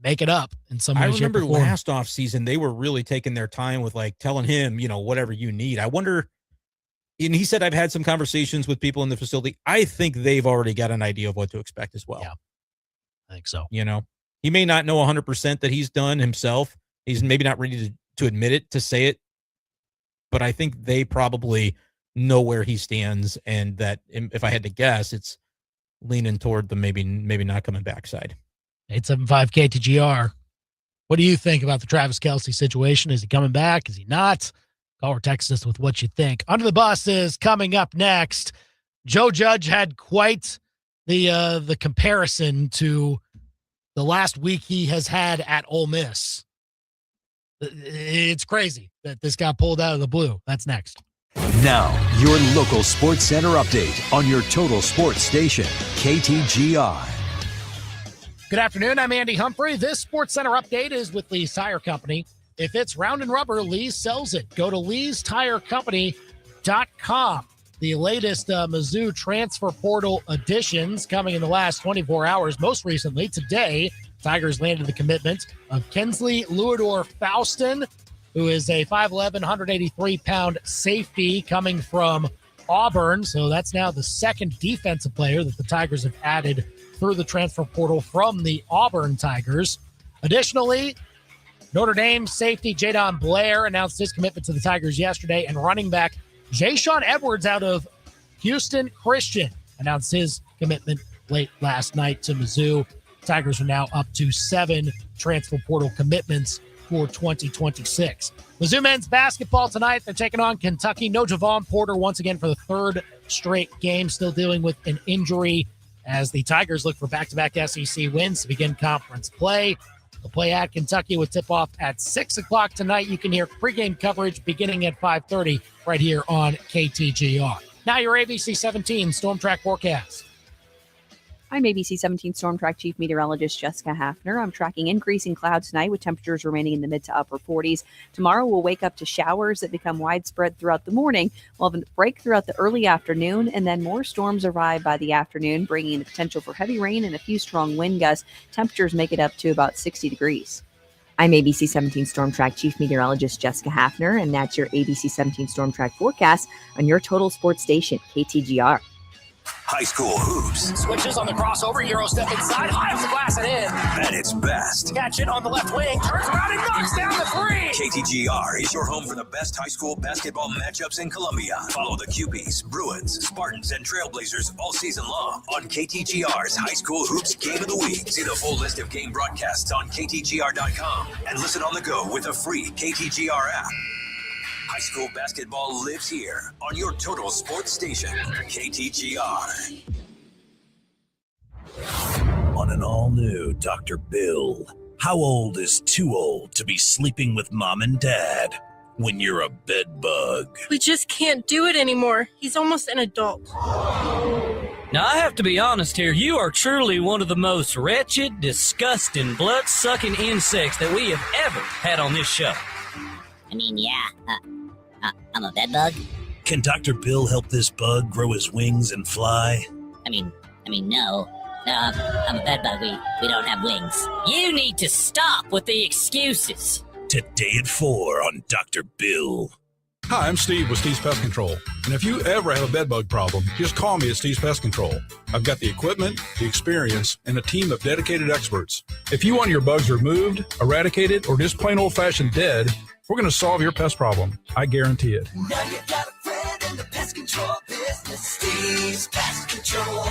make it up in some way. I remember last offseason, they were really taking their time with telling him, whatever you need. I wonder, and he said, I've had some conversations with people in the facility. I think they've already got an idea of what to expect as well. Yeah, I think so. He may not know 100% that he's done himself. He's maybe not ready to admit it, to say it but I think they probably know where he stands, and that if I had to guess, it's leaning toward the maybe not coming back side. 875 KTGR. What do you think about the Travis Kelce situation? Is he coming back? Is he not? Call or text us with what you think. Under the Bus is coming up next. Joe Judge had quite the comparison to the last week he has had at Ole Miss. It's crazy that this got pulled out of the blue. That's next. Now, your local sports center update on your total sports station, KTGR. Good afternoon. I'm Andy Humphrey. This Sports Center update is with Lee's Tire Company. If it's round and rubber, Lee's sells it. Go to leestirecompany.com. The latest Mizzou transfer portal additions coming in the last 24 hours. Most recently, today, Tigers landed the commitment of Kensley Luador-Faustin, who is a 5'11", 183-pound safety coming from Auburn. So that's now the second defensive player that the Tigers have added through the transfer portal from the Auburn Tigers. Additionally, Notre Dame safety Jadon Blair announced his commitment to the Tigers yesterday, and running back Ja'Shawn Edwards out of Houston Christian announced his commitment late last night to Mizzou. Tigers are now up to 7 transfer portal commitments for 2026. Mizzou men's basketball tonight. They're taking on Kentucky. No Javon Porter once again for the third straight game, still dealing with an injury as the Tigers look for back-to-back SEC wins to begin conference play. They'll play at Kentucky with tip-off at 6 o'clock tonight. You can hear pregame coverage beginning at 5:30 right here on KTGR. Now your ABC 17 Storm Track forecast. I'm ABC 17 Storm Track Chief Meteorologist Jessica Hafner. I'm tracking increasing clouds tonight with temperatures remaining in the mid to upper 40s. Tomorrow we'll wake up to showers that become widespread throughout the morning. We'll have a break throughout the early afternoon, and then more storms arrive by the afternoon, bringing the potential for heavy rain and a few strong wind gusts. Temperatures make it up to about 60 degrees. I'm ABC 17 Storm Track Chief Meteorologist Jessica Hafner, and that's your ABC 17 Storm Track forecast on your total sports station, KTGR. High school hoops. Switches on the crossover, Euro step inside, high off the glass and in. At its best. Catch it on the left wing, turns around and knocks down the three. KTGR is your home for the best high school basketball matchups in Columbia. Follow the QBs, Bruins, Spartans, and Trailblazers all season long on KTGR's High School Hoops Game of the Week. See the full list of game broadcasts on KTGR.com and listen on the go with a free KTGR app. High school basketball lives here on your total sports station, KTGR. On an all-new Dr. Bill, how old is too old to be sleeping with mom and dad when you're a bed bug? We just can't do it anymore. He's almost an adult. Now, I have to be honest here. You are truly one of the most wretched, disgusting, blood-sucking insects that we have ever had on this show. I mean, yeah, I'm a bed bug. Can Dr. Bill help this bug grow his wings and fly? I mean, no. No, I'm a bed bug. We don't have wings. You need to stop with the excuses. Today at 4 on Dr. Bill. Hi, I'm Steve with Steve's Pest Control. And if you ever have a bed bug problem, just call me at Steve's Pest Control. I've got the equipment, the experience, and a team of dedicated experts. If you want your bugs removed, eradicated, or just plain old-fashioned dead, we're going to solve your pest problem. I guarantee it. Now you got a friend in the pest control business, Steve's Pest Control.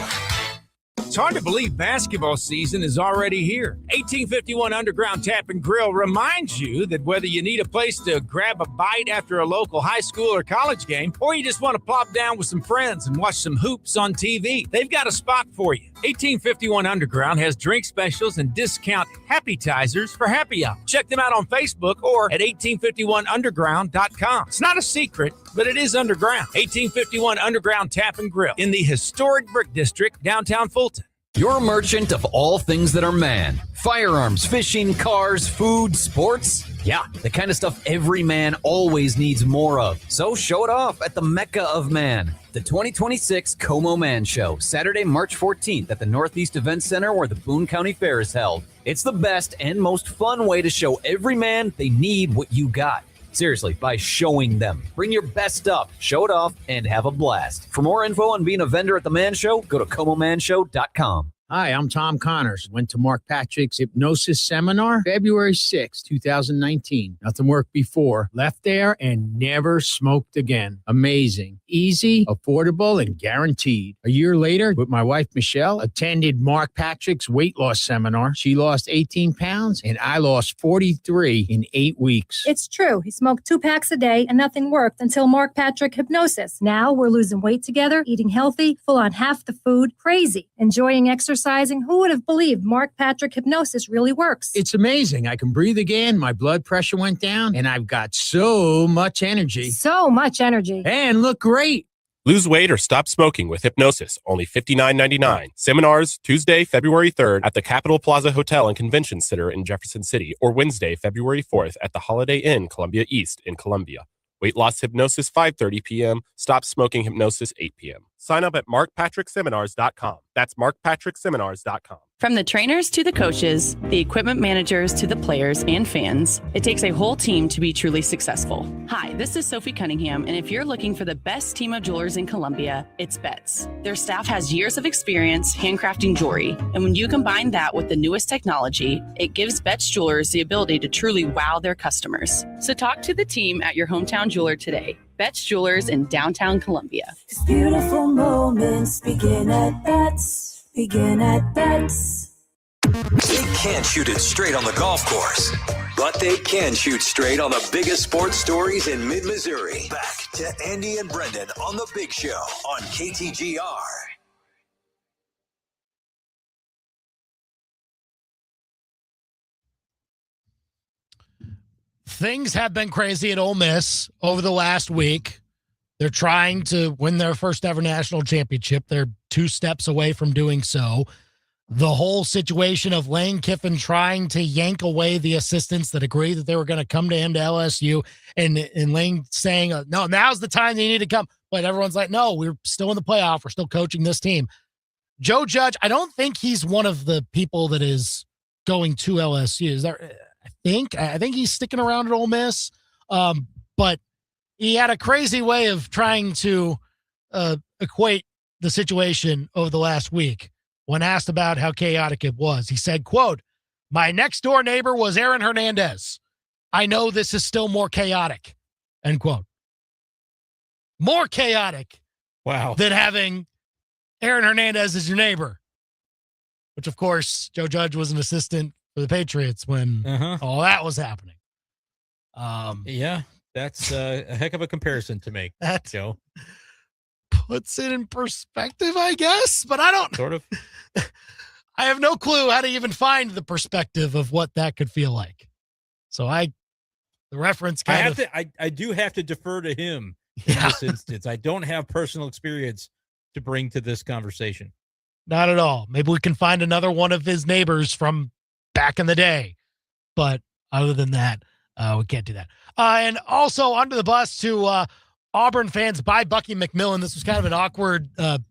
It's hard to believe basketball season is already here. 1851 Underground Tap and Grill reminds you that whether you need a place to grab a bite after a local high school or college game, or you just want to plop down with some friends and watch some hoops on TV, they've got a spot for you. 1851 Underground has drink specials and discount happytizers for happy hour. Check them out on Facebook or at 1851underground.com. It's not a secret, but it is underground. 1851 Underground Tap and Grill in the historic Brick District, downtown Fulton. You're a merchant of all things that are man. Firearms, fishing, cars, food, sports. Yeah, the kind of stuff every man always needs more of. So show it off at the Mecca of Man, the 2026 Como Man Show, Saturday, March 14th at the Northeast Event Center where the Boone County Fair is held. It's the best and most fun way to show every man they need what you got. Seriously, by showing them. Bring your best stuff, show it off, and have a blast. For more info on being a vendor at the Man Show, go to ComoManShow.com. Hi, I'm Tom Connors. Went to Mark Patrick's hypnosis seminar February 6, 2019. Nothing worked before. Left there and never smoked again. Amazing. Easy, affordable, and guaranteed. A year later, with my wife Michelle, attended Mark Patrick's weight loss seminar. She lost 18 pounds and I lost 43 in 8 weeks. It's true. He smoked 2 packs a day and nothing worked until Mark Patrick Hypnosis. Now we're losing weight together, eating healthy, full on half the food, crazy, enjoying exercising. Who would have believed Mark Patrick Hypnosis really works? It's amazing. I can breathe again. My blood pressure went down and I've got so much energy. So much energy. And look great. Lose weight or stop smoking with hypnosis, only $59.99. Seminars, Tuesday, February 3rd at the Capitol Plaza Hotel and Convention Center in Jefferson City, or Wednesday, February 4th at the Holiday Inn, Columbia East in Columbia. Weight loss hypnosis, 5:30 p.m. Stop smoking hypnosis, 8 p.m. Sign up at markpatrickseminars.com. That's markpatrickseminars.com. From the trainers to the coaches, the equipment managers to the players and fans, it takes a whole team to be truly successful. Hi, this is Sophie Cunningham, and if you're looking for the best team of jewelers in Columbia, it's Betts. Their staff has years of experience handcrafting jewelry, and when you combine that with the newest technology, it gives Betts Jewelers the ability to truly wow their customers. So talk to the team at your hometown jeweler today. Betts Jewelers in downtown Columbia. Beautiful moments begin at Betts. Begin at Betts. They can't shoot it straight on the golf course, but they can shoot straight on the biggest sports stories in mid-Missouri. Back to Andy and Brendan on The Big Show on KTGR. Things have been crazy at Ole Miss over the last week. They're trying to win their first ever national championship. They're 2 steps away from doing so. The whole situation of Lane Kiffin trying to yank away the assistants that agreed that they were going to come to him to LSU, and Lane saying, no, now's the time they need to come. But everyone's like, no, we're still in the playoff. We're still coaching this team. Joe Judge, I don't think he's one of the people that is going to LSU. Is there? I think he's sticking around at Ole Miss, but he had a crazy way of trying to equate the situation over the last week. When asked about how chaotic it was, he said, quote, "My next door neighbor was Aaron Hernandez. I know this is still more chaotic," end quote. More chaotic. Wow. Than having Aaron Hernandez as your neighbor, which of course, Joe Judge was an assistant for the Patriots when all that was happening. Yeah, that's a heck of a comparison to make, Joe. Puts it in perspective, I guess, but I don't sort of. I have no clue how to even find the perspective of what that could feel like. So the reference I do have to defer to him in this instance. I don't have personal experience to bring to this conversation. Not at all. Maybe we can find another one of his neighbors from back in the day. But other than that, we can't do that. And also under the bus to Auburn fans by Bucky McMillan. This was kind of an awkward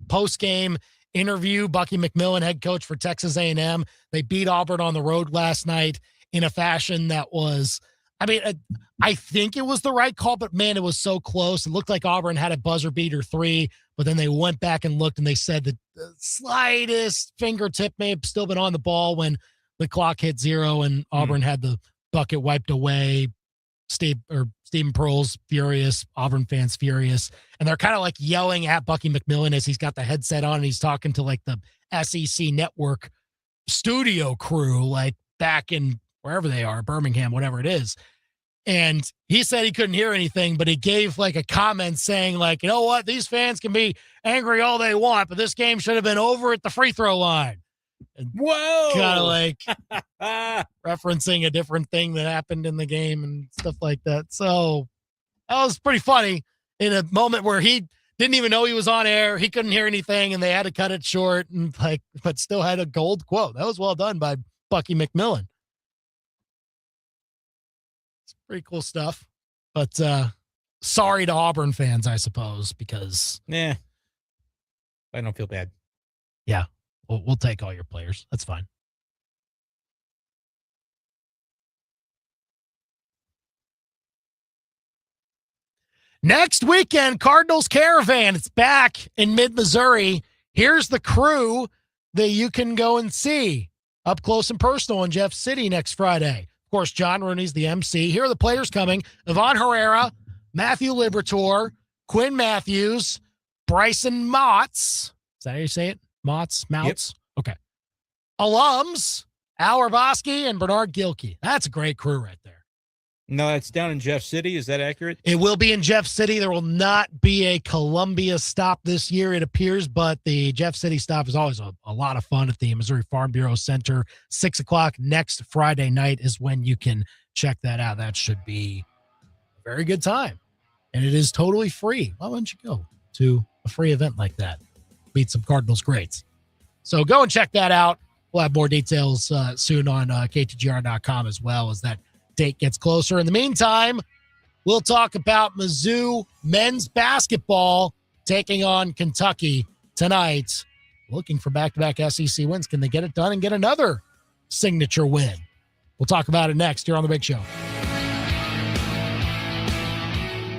post-game interview. Bucky McMillan, head coach for Texas A&M. They beat Auburn on the road last night in a fashion that was, I think it was the right call, but man, it was so close. It looked like Auburn had a buzzer beater 3, but then they went back and looked and they said that the slightest fingertip may have still been on the ball when the clock hit 0 and Auburn had the bucket wiped away. Stephen Pearl's furious, Auburn fans furious, and they're kind of like yelling at Bucky McMillan as he's got the headset on and he's talking to like the SEC network studio crew, like back in wherever they are, Birmingham, whatever it is. And he said he couldn't hear anything, but he gave like a comment saying like, you know what, these fans can be angry all they want, but this game should have been over at the free throw line. And whoa, kind of like referencing a different thing that happened in the game and stuff like that. So that was pretty funny in a moment where he didn't even know he was on air. He couldn't hear anything and they had to cut it short and but still had a gold quote. That was well done by Bucky McMillan. It's pretty cool stuff, but sorry to Auburn fans, I suppose, because I don't feel bad. Yeah. We'll take all your players. That's fine. Next weekend, Cardinals Caravan. It's back in mid-Missouri. Here's the crew that you can go and see up close and personal in Jeff City next Friday. Of course, John Rooney's the MC. Here are the players coming: Yvonne Herrera, Matthew Liberatore, Quinn Matthews, Bryson Motts. Is that how you say it? Motts? Mounts? Yep. Okay. Alums, Al Urboski and Bernard Gilkey. That's a great crew right there. No, that's down in Jeff City. Is that accurate? It will be in Jeff City. There will not be a Columbia stop this year, it appears, but the Jeff City stop is always a lot of fun at the Missouri Farm Bureau Center. 6 o'clock next Friday night is when you can check that out. That should be a very good time. And it is totally free. Why wouldn't you go to a free event like that? Beat some Cardinals greats. So go and check that out. We'll have more details soon on ktgr.com as well as that date gets closer. In the meantime, we'll talk about Mizzou men's basketball taking on Kentucky tonight. Looking for back-to-back SEC wins. Can they get it done and get another signature win? We'll talk about it next here on The Big Show.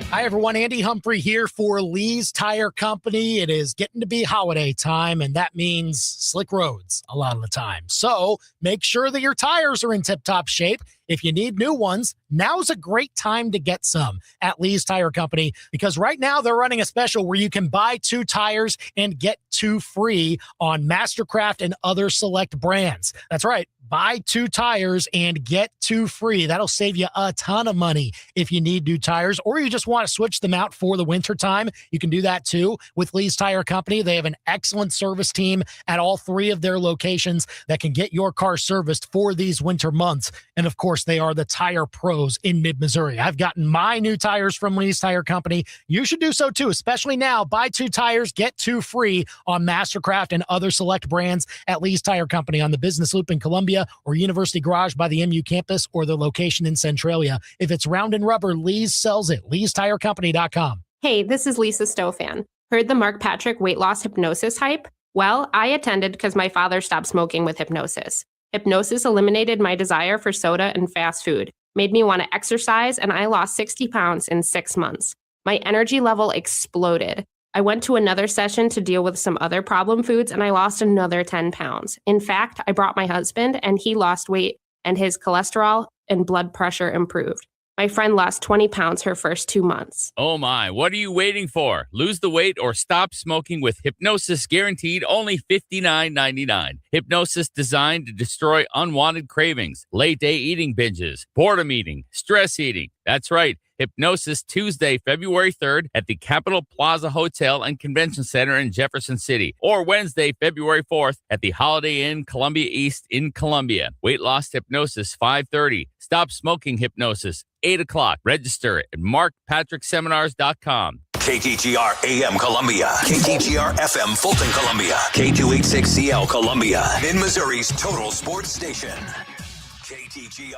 Hi, everyone. Andy Humphrey here for Lee's Tire Company. It is getting to be holiday time, and that means slick roads a lot of the time. So make sure that your tires are in tip-top shape. If you need new ones, now's a great time to get some at Lee's Tire Company, because right now they're running a special where you can buy 2 tires and get 2 free on Mastercraft and other select brands. That's right. Buy 2 tires and get 2 free. That'll save you a ton of money if you need new tires, or you just want to switch them out for the winter time. You can do that too with Lee's Tire Company. They have an excellent service team at all 3 of their locations that can get your car serviced for these winter months. And of course, they are the tire pros in mid-Missouri. I've gotten my new tires from Lee's Tire Company. You should do so too, especially now. Buy 2 tires, get 2 free on Mastercraft and other select brands at Lee's Tire Company on the Business Loop in Columbia, or University Garage by the MU campus, or the location in Centralia. If it's round and rubber, Lee's sells it. Lee'sTireCompany.com. Hey, this is Lisa Stofan. Heard the Mark Patrick weight loss hypnosis hype? Well, I attended because my father stopped smoking with hypnosis. Hypnosis eliminated my desire for soda and fast food, made me want to exercise, and I lost 60 pounds in 6 months. My energy level exploded. I went to another session to deal with some other problem foods, and I lost another 10 pounds. In fact, I brought my husband, and he lost weight, and his cholesterol and blood pressure improved. My friend lost 20 pounds her first 2 months. Oh my, what are you waiting for? Lose the weight or stop smoking with Hypnosis, guaranteed only $59.99. Hypnosis designed to destroy unwanted cravings, late day eating binges, boredom eating, stress eating. That's right. Hypnosis Tuesday, February 3rd at the Capitol Plaza Hotel and Convention Center in Jefferson City, or Wednesday, February 4th at the Holiday Inn Columbia East in Columbia. Weight loss hypnosis 5:30. Stop smoking hypnosis 8 o'clock. Register at markpatrickseminars.com. KTGR AM Columbia, KTGR FM Fulton Columbia, K286CL Columbia, in Missouri's total sports station. KTGR.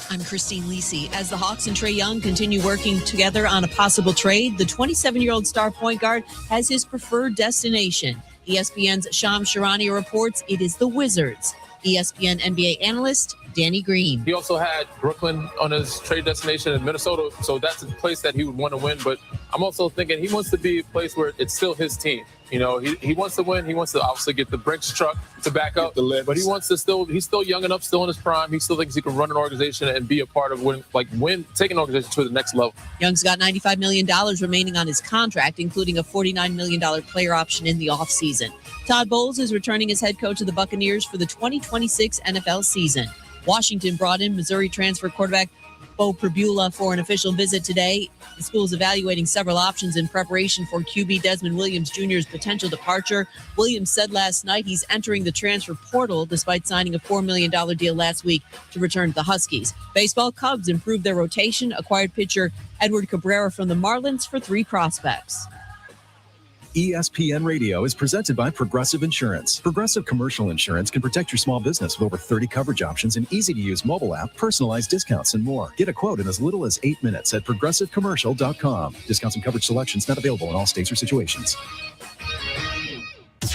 I'm Christine Lisi. As the Hawks and Trae Young continue working together on a possible trade, the 27-year-old star point guard has his preferred destination. ESPN's Shams Charania reports it is the Wizards. ESPN NBA analyst Danny Green. He also had Brooklyn on his trade destination in Minnesota, so that's a place that he would want to win. But I'm also thinking he wants to be a place where it's still his team. You know, he wants to win. He wants to obviously get the Brinks truck to back up. But he wants to he's still young enough, still in his prime. He still thinks he can run an organization and be a part of taking an organization to the next level. Young's got $95 million remaining on his contract, including a $49 million player option in the offseason. Todd Bowles is returning as head coach of the Buccaneers for the 2026 NFL season. Washington brought in Missouri transfer quarterback Bo Pribula for an official visit today. The school is evaluating several options in preparation for QB Desmond Williams Jr.'s potential departure. Williams said last night he's entering the transfer portal despite signing a $4 million deal last week to return to the Huskies. Baseball, Cubs improved their rotation, acquired pitcher Edward Cabrera from the Marlins for 3 prospects. ESPN Radio is presented by Progressive Insurance. Progressive Commercial Insurance can protect your small business with over 30 coverage options, an easy-to-use mobile app, personalized discounts, and more. Get a quote in as little as 8 minutes at progressivecommercial.com. Discounts and coverage selections not available in all states or situations. From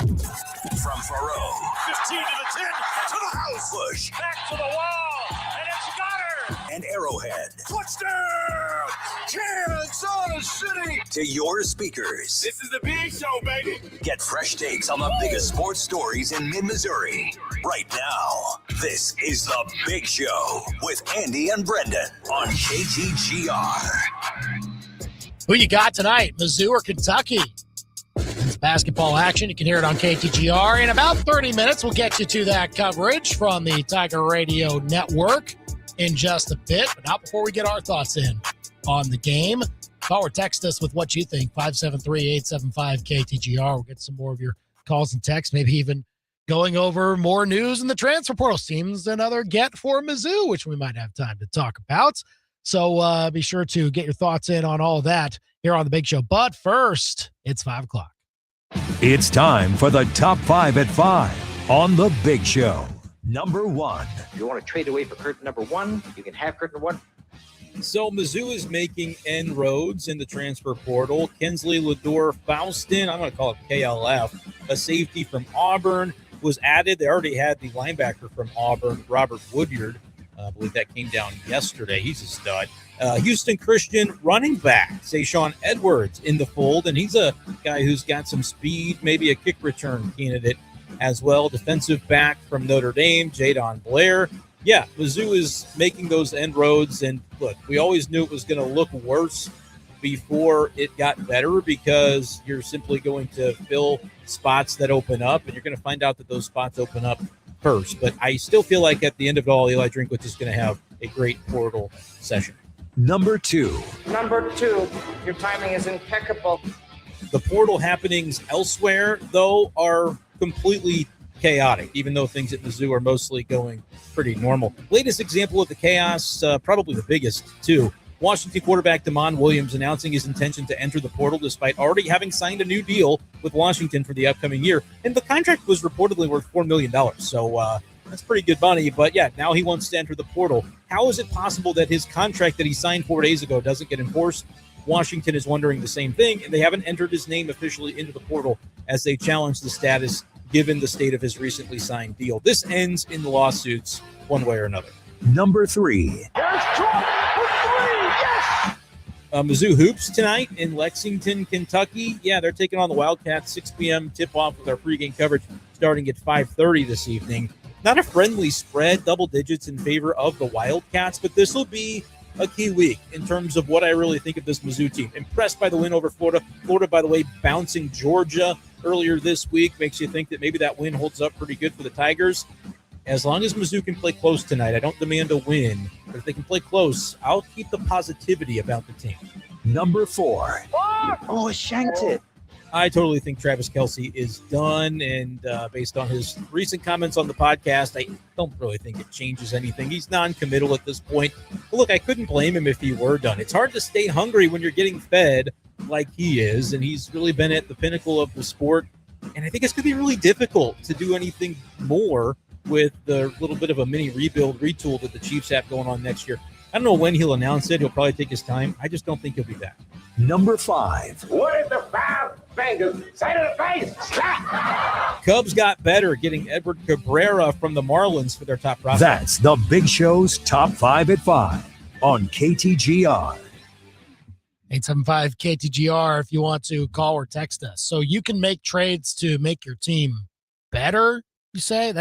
Faroe. 15 to the 10, to the house. Bush. Back to the wall, and it's got her. And Arrowhead. Touchdown! Kansas City to your speakers. This is the big show, baby. Get fresh takes on the biggest sports stories in mid-Missouri. Right now, this is The Big Show with Andy and Brendan on KTGR. Who you got tonight, Mizzou or Kentucky? It's basketball action. You can hear it on KTGR. In about 30 minutes, we'll get you to that coverage from the Tiger Radio Network in just a bit. But not before we get our thoughts in on the game. Call or text us with what you think, 573-875-KTGR. We'll get some more of your calls and texts, maybe even going over more news in the transfer portal. Seems another get for Mizzou, which we might have time to talk about. So be sure to get your thoughts in on all that here on The Big Show. But first, it's 5 o'clock. It's time for the Top 5 at 5 on The Big Show. Number 1. If you want to trade away for curtain number 1, you can have curtain 1. So Mizzou is making inroads in the transfer portal. Kinsley Lador-Faustin, I'm going to call it KLF, a safety from Auburn, was added. They already had the linebacker from Auburn, Robert Woodyard. I believe that came down yesterday. He's a stud. Houston Christian running back, Sayshawn Edwards, in the fold, and he's a guy who's got some speed, maybe a kick return candidate as well. Defensive back from Notre Dame, Jadon Blair. Yeah, Mizzou is making those inroads, and look, we always knew it was going to look worse before it got better because you're simply going to fill spots that open up, and you're going to find out that those spots open up first. But I still feel like at the end of it all, Eli Drinkwitz is going to have a great portal session. Number 2. Number 2, your timing is impeccable. The portal happenings elsewhere, though, are completely chaotic, even though things at Mizzou are mostly going pretty normal. Latest example of the chaos, probably the biggest, too. Washington quarterback Damon Williams announcing his intention to enter the portal despite already having signed a new deal with Washington for the upcoming year. And the contract was reportedly worth $4 million. So that's pretty good money. But yeah, now he wants to enter the portal. How is it possible that his contract that he signed 4 days ago doesn't get enforced? Washington is wondering the same thing, and they haven't entered his name officially into the portal as they challenge the status given the state of his recently signed deal. This ends in the lawsuits one way or another. Number 3. Mizzou hoops tonight in Lexington, Kentucky. Yeah, they're taking on the Wildcats. 6 p.m. tip-off with our pregame coverage starting at 5:30 this evening. Not a friendly spread, double digits in favor of the Wildcats, but this will be a key week in terms of what I really think of this Mizzou team. Impressed by the win over Florida. Florida, by the way, bouncing Georgia earlier this week. Makes you think that maybe that win holds up pretty good for the Tigers. As long as Mizzou can play close tonight, I don't demand a win, but if they can play close, I'll keep the positivity about the team. Number 4. Oh, shanked it. I totally think Travis Kelce is done, and based on his recent comments on the podcast, I don't really think it changes anything. He's non-committal at this point. But look, I couldn't blame him if he were done. It's hard to stay hungry when you're getting fed like he is, and he's really been at the pinnacle of the sport, and I think it's going to be really difficult to do anything more with the little bit of a mini rebuild, retool that the Chiefs have going on next year. I don't know when he'll announce it. He'll probably take his time. I just don't think he'll be back. Number 5. What is the 5 fingers? Say to the face. Slap. Cubs got better getting Edward Cabrera from the Marlins for their top prospect. That's the Big Show's Top 5 at 5 on KTGR. 875-KTGR if you want to call or text us. So you can make trades to make your team better, you say?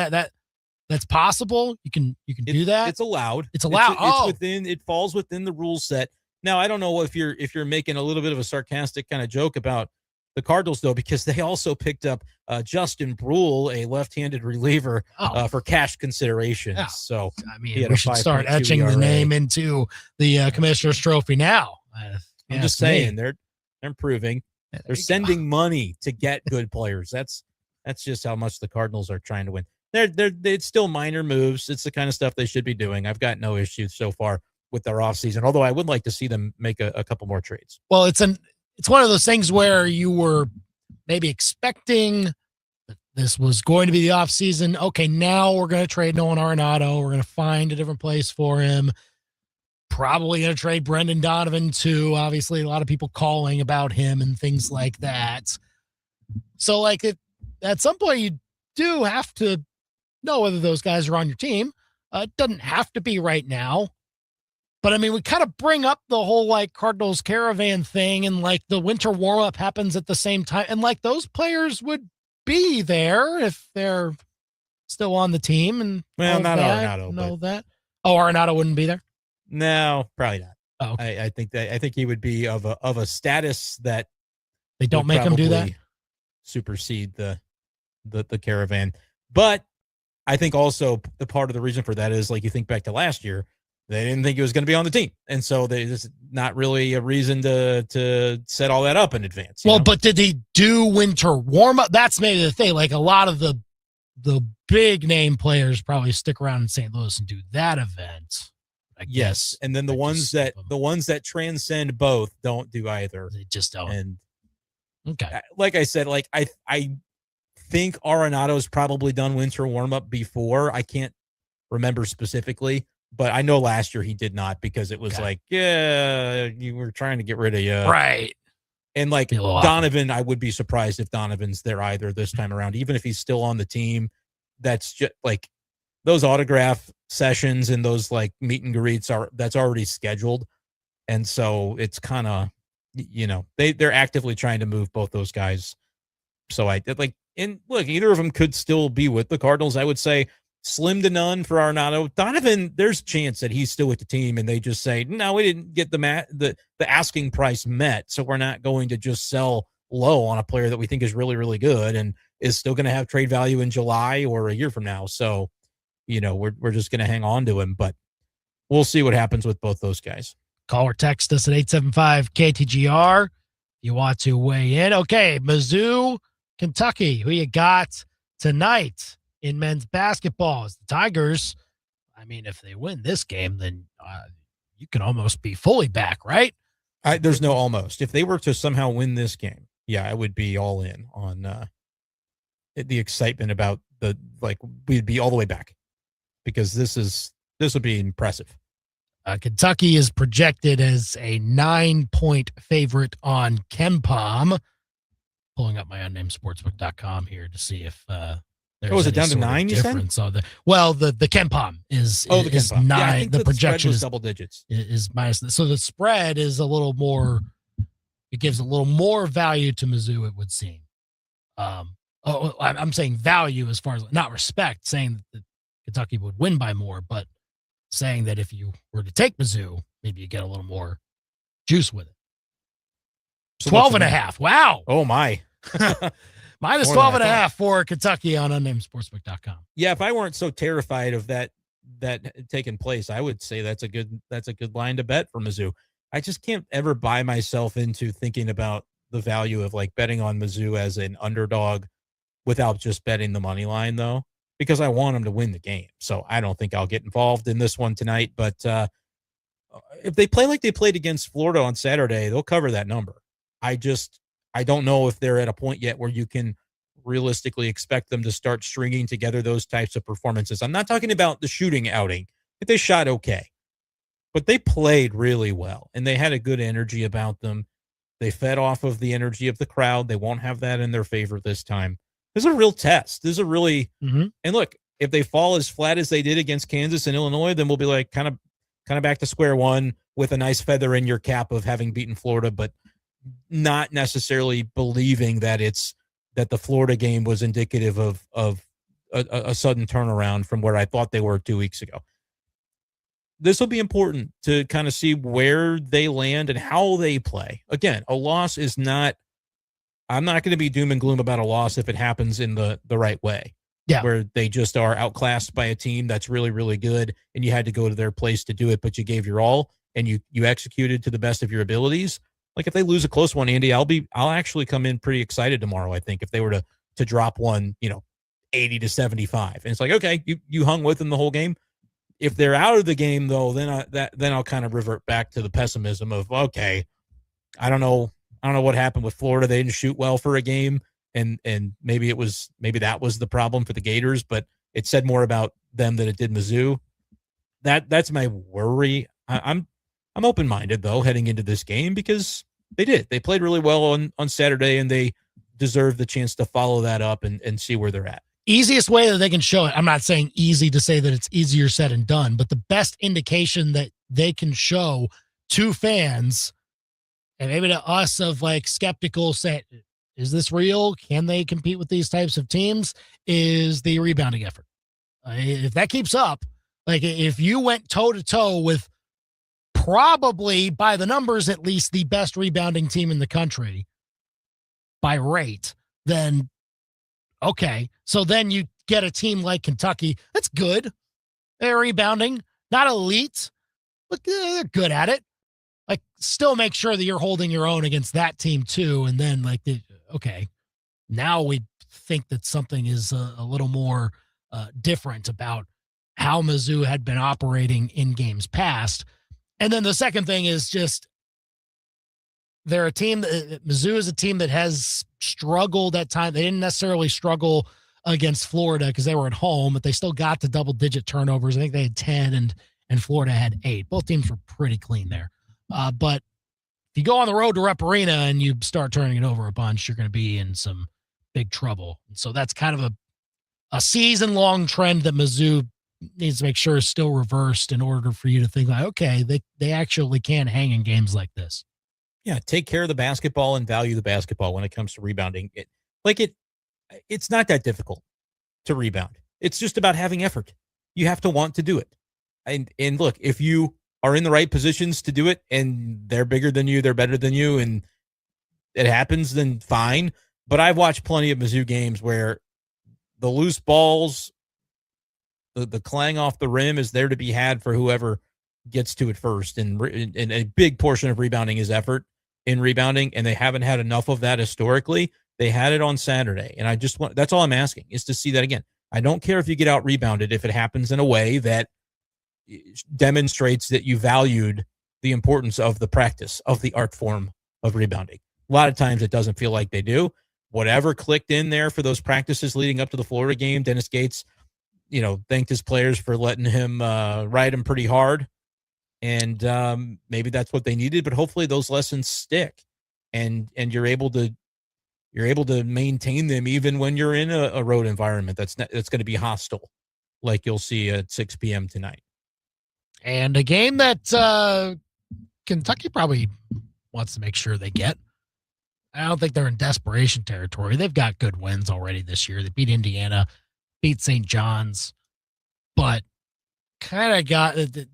That's possible. You can do that. It's allowed. It's allowed. It falls within the rule set. Now, I don't know if you're making a little bit of a sarcastic kind of joke about the Cardinals, though, because they also picked up Justin Brule, a left-handed reliever, for cash considerations. Yeah. So, I mean, we should start etching the name into the Commissioner's Trophy now. I'm just saying, they're improving. They're sending money to get good players. That's just how much the Cardinals are trying to win. It's still minor moves. It's the kind of stuff they should be doing. I've got no issues so far with their offseason, although I would like to see them make a couple more trades. Well, it's one of those things where you were maybe expecting that this was going to be the offseason. Okay, now we're going to trade Nolan Arenado. We're going to find a different place for him. Probably going to trade Brendan Donovan too. Obviously, a lot of people calling about him and things like that. So, at some point, you do have to know whether those guys are on your team. It doesn't have to be right now, But I mean, we kind of bring up the whole like Cardinals caravan thing, and like the winter warm-up happens at the same time. And like those players would be there if they're still on the team. And well, not that, Arenado. That. Oh, Arenado wouldn't be there? No, probably not. Oh, okay. I think he would be of a status that they don't make him do that. Supersede the caravan. But I think also the part of the reason for that is, like, you think back to last year, they didn't think he was going to be on the team, and so there's not really a reason to set all that up in advance. Well, but did they do winter warm up? That's maybe the thing. Like a lot of the big name players probably stick around in St. Louis and do that event. Yes, and then the ones that transcend both don't do either. They just don't. And okay, like I said, like I think Arenado's probably done winter warm up before. I can't remember specifically, but I know last year he did not, because it was like, yeah, you were trying to get rid of you, right? And like Donovan, I would be surprised if Donovan's there either this time around, even if he's still on the team. That's just like those autograph sessions and those like meet and greets that's already scheduled. And so it's kind of, they're actively trying to move both those guys. So I did and look, either of them could still be with the Cardinals. I would say slim to none for Arenado. Donovan, there's a chance that he's still with the team and they just say, no, we didn't get the asking price met, so we're not going to just sell low on a player that we think is really, really good and is still going to have trade value in July or a year from now. So, we're just going to hang on to him, but we'll see what happens with both those guys. Call or text us at 875-KTGR if you want to weigh in. Okay, Mizzou, Kentucky, who you got tonight in men's basketball? Is the Tigers. I mean, if they win this game, then you can almost be fully back, right? There's no almost. If they were to somehow win this game, yeah, I would be all in on the excitement about we'd be all the way back, because this would be impressive. Kentucky is projected as a 9-point favorite on KenPom. Pulling up my unnamedsportsbook.com here to see if there's is it down to 9? You said? The KenPom is 9. Yeah, the projection is double digits. Is minus. So the spread is a little more. It gives a little more value to Mizzou, it would seem. I'm saying value as far as not respect, saying that Kentucky would win by more, but saying that if you were to take Mizzou, maybe you get a little more juice with it. So 12.5. Wow. Oh my. Minus 12.5 for Kentucky on unnamedsportsbook.com. Yeah, if I weren't so terrified of that taking place, I would say that's a good line to bet for Mizzou. I just can't ever buy myself into thinking about the value of like betting on Mizzou as an underdog without just betting the money line, though, because I want them to win the game. So I don't think I'll get involved in this one tonight. But if they play like they played against Florida on Saturday, they'll cover that number. I don't know if they're at a point yet where you can realistically expect them to start stringing together those types of performances. I'm not talking about the shooting outing. They shot okay, but they played really well, and they had a good energy about them. They fed off of the energy of the crowd. They won't have that in their favor this time. This is a real test. This is a really and look, if they fall as flat as they did against Kansas and Illinois, then we'll be like kind of back to square one with a nice feather in your cap of having beaten Florida, but not necessarily believing that the Florida game was indicative of a sudden turnaround from where I thought they were 2 weeks ago. This will be important to kind of see where they land and how they play. Again, a loss is not, I'm not going to be doom and gloom about a loss if it happens in the right way. Yeah. Where they just are outclassed by a team that's really, really good and you had to go to their place to do it, but you gave your all and you executed to the best of your abilities. Like if they lose a close one, Andy, I'll actually come in pretty excited tomorrow. I think if they were to drop one, 80-75, and it's like, okay, you hung with them the whole game. If they're out of the game though, then I'll kind of revert back to the pessimism of, okay, I don't know what happened with Florida. They didn't shoot well for a game, and maybe that was the problem for the Gators, but it said more about them than it did Mizzou. That's my worry. I'm open-minded though heading into this game because they played really well on Saturday, and they deserve the chance to follow that up and see where they're at. Easiest way that they can show it. I'm not saying easy to say that it's easier said and done, but the best indication that they can show to fans and maybe to us of like skeptical say, is this real? Can they compete with these types of teams? Is the rebounding effort. If that keeps up, like if you went toe to toe with probably by the numbers, at least the best rebounding team in the country by rate, then okay. So then you get a team like Kentucky. That's good. They're rebounding, not elite, but they're good at it. Like still make sure that you're holding your own against that team too. And then like, okay, now we think that something is a little more different about how Mizzou had been operating in games past. And then the second thing is just they're a team that Mizzou is a team that has struggled at times. They didn't necessarily struggle against Florida because they were at home, but they still got to double-digit turnovers. I think they had 10 and Florida had 8. Both teams were pretty clean there. But if you go on the road to Rep Arena and you start turning it over a bunch, you're going to be in some big trouble. And so that's kind of a season-long trend that Mizzou needs to make sure is still reversed in order for you to think like, okay, they actually can hang in games like this. Yeah, take care of the basketball and value the basketball when it comes to rebounding. It's not that difficult to rebound. It's just about having effort. You have to want to do it. And look, if you are in the right positions to do it and they're bigger than you, they're better than you, and it happens, then fine. But I've watched plenty of Mizzou games where the loose balls, the clang off the rim is there to be had for whoever gets to it first. And a big portion of rebounding is effort in rebounding, and they haven't had enough of that historically. They had it on Saturday, and that's all I'm asking is to see that again. I don't care if you get out rebounded if it happens in a way that demonstrates that you valued the importance of the practice of the art form of rebounding. A lot of times it doesn't feel like they do. Whatever clicked in there for those practices leading up to the Florida game, Dennis Gates, thanked his players for letting him ride him pretty hard. And maybe that's what they needed, but hopefully those lessons stick and you're able to maintain them even when you're in a road environment that's going to be hostile, like you'll see at 6 p.m. tonight. And a game that Kentucky probably wants to make sure they get. I don't think they're in desperation territory. They've got good wins already this year. They beat Indiana, beat St. John's, but kind of got the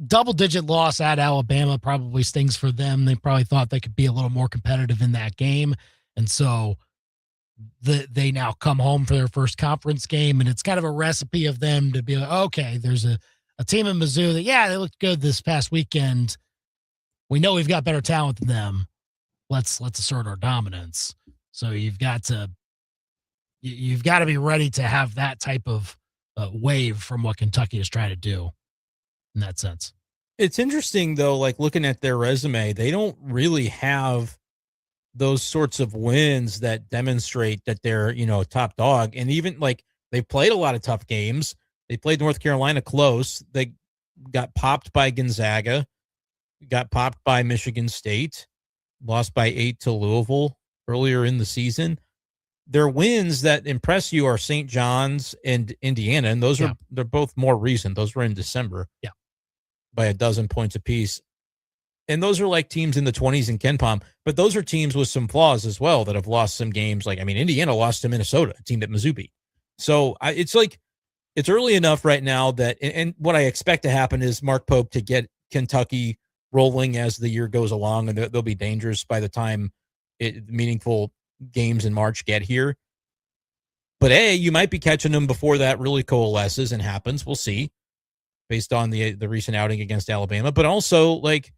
double-digit loss at Alabama probably stings for them. They probably thought they could be a little more competitive in that game. And so they now come home for their first conference game, and it's kind of a recipe of them to be like, okay, there's a team in Mizzou that, yeah, they looked good this past weekend. We know we've got better talent than them. Let's assert our dominance. So you've got to be ready to have that type of wave from what Kentucky is trying to do in that sense. It's interesting though, like looking at their resume, they don't really have those sorts of wins that demonstrate that they're, top dog. And even like they've played a lot of tough games. They played North Carolina close. They got popped by Gonzaga, got popped by Michigan State, lost by 8 to Louisville earlier in the season. Their wins that impress you are St. John's and Indiana, and those they're both more recent. Those were in December. Yeah. By 12 points apiece. And those are like teams in the 20s in KenPom, but those are teams with some flaws as well that have lost some games. Like, Indiana lost to Minnesota, a team that Mizzou beat. So it's early enough right now that, and what I expect to happen is Mark Pope to get Kentucky rolling as the year goes along, and they'll be dangerous by the time meaningful games in March get here. But you might be catching them before that really coalesces and happens. We'll see based on the recent outing against Alabama, but also like,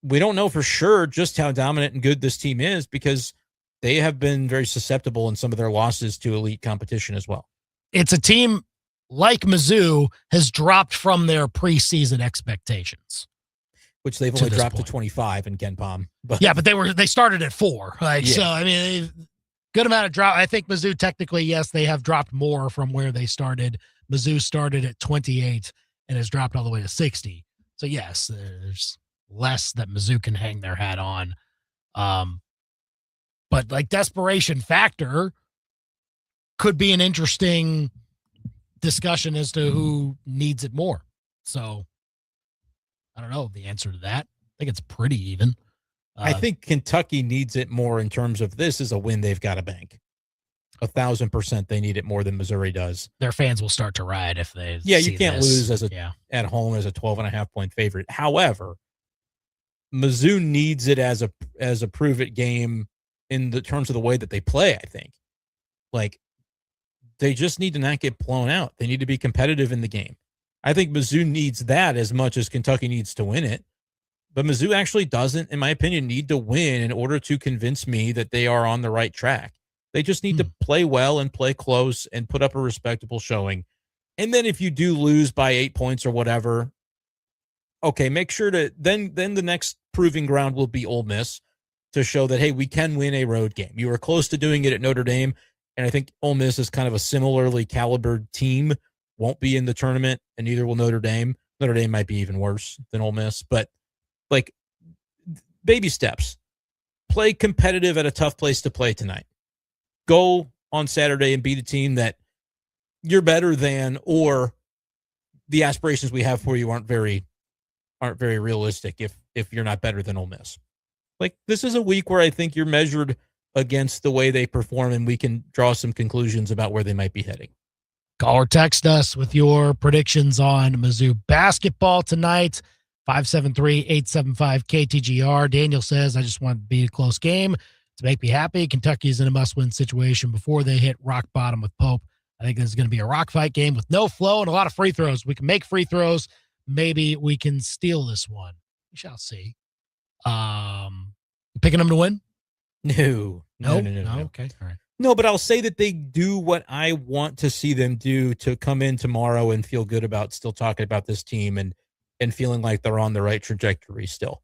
we don't know for sure just how dominant and good this team is because they have been very susceptible in some of their losses to elite competition as well. It's a team like Mizzou has dropped from their preseason expectations, which they've only dropped to 25 in KenPom. But yeah, but they started at 4. So good amount of drop. I think Mizzou technically, yes, they have dropped more from where they started. Mizzou started at 28 and has dropped all the way to 60. So yes, there's less that Mizzou can hang their hat on. But like desperation factor could be an interesting discussion as to who needs it more. So I don't know the answer to that. I think it's pretty even. I think Kentucky needs it more in terms of this is a win they've got to bank. 1,000% they need it more than Missouri does. Their fans will start to riot if they you can't lose at home as a 12.5-point favorite. However, Mizzou needs it as a prove-it game in the terms of the way that they play, I think. Like, they just need to not get blown out. They need to be competitive in the game. I think Mizzou needs that as much as Kentucky needs to win it. But Mizzou actually doesn't, in my opinion, need to win in order to convince me that they are on the right track. They just need to play well and play close and put up a respectable showing. And then if you do lose by 8 points or whatever, okay, make sure to then the next proving ground will be Ole Miss to show that, hey, we can win a road game. You were close to doing it at Notre Dame, and I think Ole Miss is kind of a similarly calibered team. Won't be in the tournament, and neither will Notre Dame. Notre Dame might be even worse than Ole Miss, but like baby steps. Play competitive at a tough place to play tonight. Go on Saturday and beat a team that you're better than, or the aspirations we have for you aren't very realistic if you're not better than Ole Miss. Like, this is a week where I think you're measured against the way they perform, and we can draw some conclusions about where they might be heading. Call or text us with your predictions on Mizzou basketball tonight. 573-875-KTGR. Daniel says, I just want to be a close game to make me happy. Kentucky's in a must-win situation before they hit rock bottom with Pope. I think this is going to be a rock fight game with no flow and a lot of free throws. We can make free throws. Maybe we can steal this one. We shall see. Picking them to win? No. Okay. All right. No, but I'll say that they do what I want to see them do to come in tomorrow and feel good about still talking about this team and feeling like they're on the right trajectory still.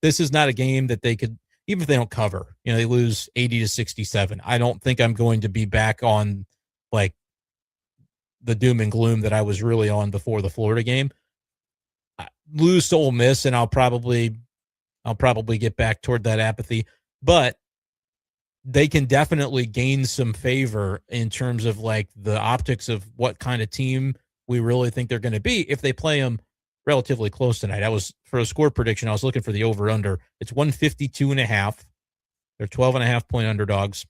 This is not a game that they could, even if they don't cover, they lose 80-67. I don't think I'm going to be back on like the doom and gloom that I was really on before the Florida game. Lose to Ole Miss, and I'll probably get back toward that apathy, but they can definitely gain some favor in terms of like the optics of what kind of team we really think they're going to be if they play them relatively close tonight. I was, for a score prediction, I was looking for the over-under. It's 152.5. They're 12.5-point underdogs.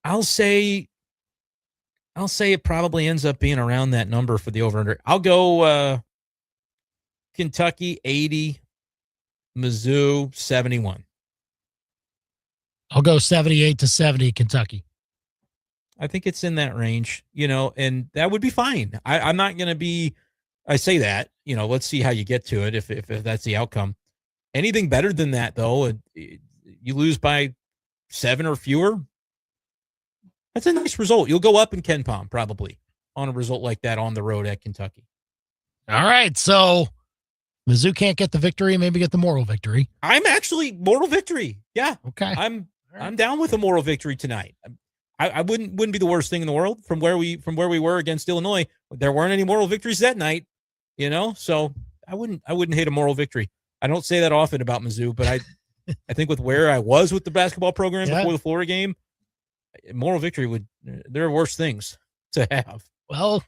I'll say it probably ends up being around that number for the over-under. I'll go Kentucky 80, Mizzou 71. I'll go 78-70 Kentucky. I think it's in that range, and that would be fine. I'm not going to be, I say that, let's see how you get to it if that's the outcome. Anything better than that, though, you lose by 7 or fewer, that's a nice result. You'll go up in Ken Pom probably on a result like that on the road at Kentucky. All right, so Mizzou can't get the victory, maybe get the moral victory. I'm actually moral victory. Yeah. Okay. I'm down with a moral victory tonight. I wouldn't be the worst thing in the world from where we were against Illinois. There weren't any moral victories that night, so I wouldn't hate a moral victory. I don't say that often about Mizzou, but I think with where I was with the basketball program before the Florida game, moral victory there are worse things to have. Well,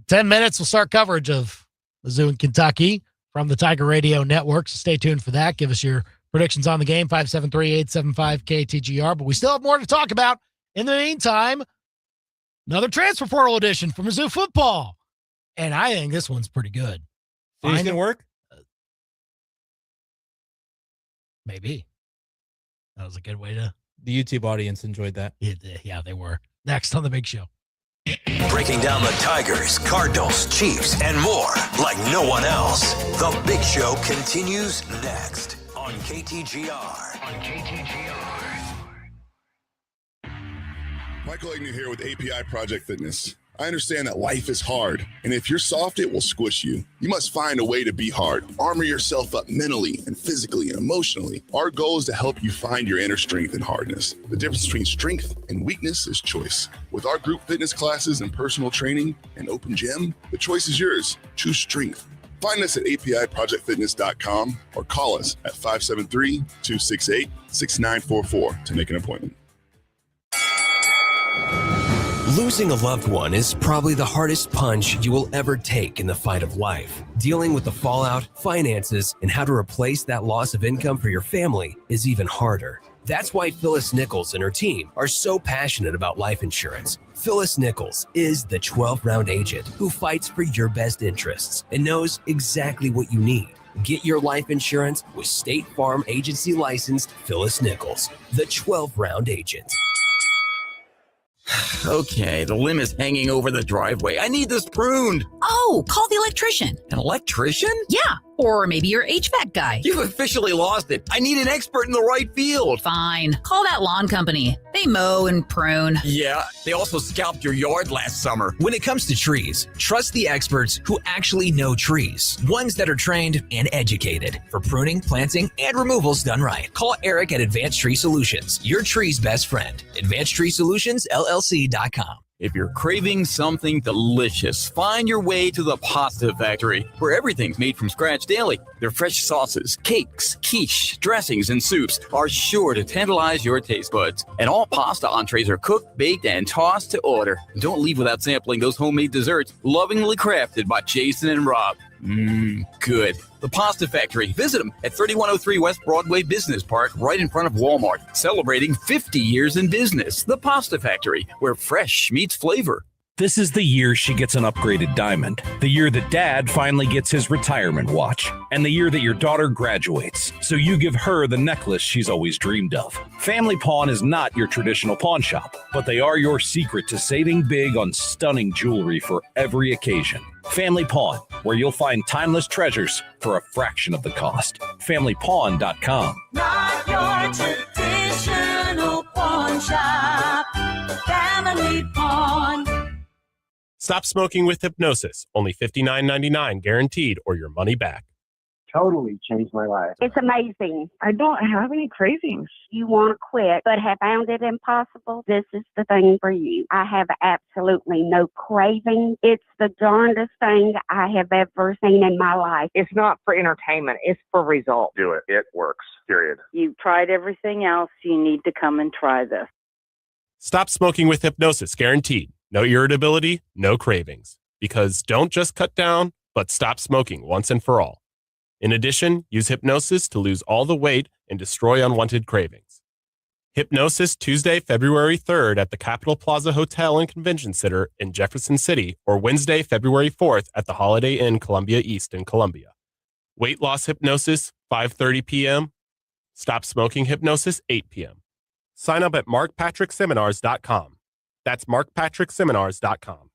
10 minutes, we'll start coverage of Mizzou and Kentucky from the Tiger Radio Network. So stay tuned for that. Give us your predictions on the game, 573-875-KTGR. But we still have more to talk about. In the meantime, another transfer portal edition for Mizzou football. And I think this one's pretty good. Think it's going to work? Maybe. That was a good way to... The YouTube audience enjoyed that. Yeah, they were. Next on The Big Show. Breaking down the Tigers, Cardinals, Chiefs, and more like no one else. The Big Show continues next on KTGR. Michael Agnew here with API Project Fitness. I understand that life is hard, and if you're soft, it will squish you. You must find a way to be hard. Armor yourself up mentally and physically and emotionally. Our goal is to help you find your inner strength and hardness. The difference between strength and weakness is choice. With our group fitness classes and personal training and open gym, the choice is yours. Choose strength. Find us at apiprojectfitness.com or call us at 573-268-6944 to make an appointment. Losing a loved one is probably the hardest punch you will ever take in the fight of life. Dealing with the fallout, finances, and how to replace that loss of income for your family is even harder. That's why Phyllis Nichols and her team are so passionate about life insurance. Phyllis Nichols is the 12th-round agent who fights for your best interests and knows exactly what you need. Get your life insurance with State Farm Agency licensed Phyllis Nichols, the 12th-round agent. Okay, the limb is hanging over the driveway. I need this pruned. Oh, call the electrician. An electrician? Yeah, or maybe your HVAC guy. You've officially lost it. I need an expert in the right field. Fine. Call that lawn company. They mow and prune. Yeah, they also scalped your yard last summer. When it comes to trees, trust the experts who actually know trees. Ones that are trained and educated for pruning, planting, and removals done right. Call Eric at Advanced Tree Solutions, your tree's best friend. AdvancedTreeSolutionsLLC.com. If you're craving something delicious, find your way to the Pasta Factory, where everything's made from scratch daily. Their fresh sauces, cakes, quiche, dressings, and soups are sure to tantalize your taste buds. And all pasta entrees are cooked, baked, and tossed to order. Don't leave without sampling those homemade desserts, lovingly crafted by Jason and Rob. Good. The Pasta Factory. Visit them at 3103 West Broadway Business Park, right in front of Walmart. Celebrating 50 years in business. The Pasta Factory, where fresh meets flavor. This is the year she gets an upgraded diamond, the year that dad finally gets his retirement watch, and the year that your daughter graduates, so you give her the necklace she's always dreamed of. Family Pawn is not your traditional pawn shop, but they are your secret to saving big on stunning jewelry for every occasion. Family Pawn, where you'll find timeless treasures for a fraction of the cost. FamilyPawn.com. Not your traditional pawn shop. Family Pawn. Stop smoking with hypnosis. Only $59.99 guaranteed or your money back. Totally changed my life. It's amazing. I don't have any cravings. You want to quit, but have found it impossible? This is the thing for you. I have absolutely no craving. It's the darndest thing I have ever seen in my life. It's not for entertainment. It's for results. Do it. It works. Period. You've tried everything else. You need to come and try this. Stop smoking with hypnosis guaranteed. No irritability, no cravings. Because don't just cut down, but stop smoking once and for all. In addition, use hypnosis to lose all the weight and destroy unwanted cravings. Hypnosis Tuesday, February 3rd at the Capitol Plaza Hotel and Convention Center in Jefferson City, or Wednesday, February 4th at the Holiday Inn Columbia East in Columbia. Weight loss hypnosis, 5:30 p.m. Stop smoking hypnosis, 8 p.m. Sign up at markpatrickseminars.com. That's markpatrickseminars.com.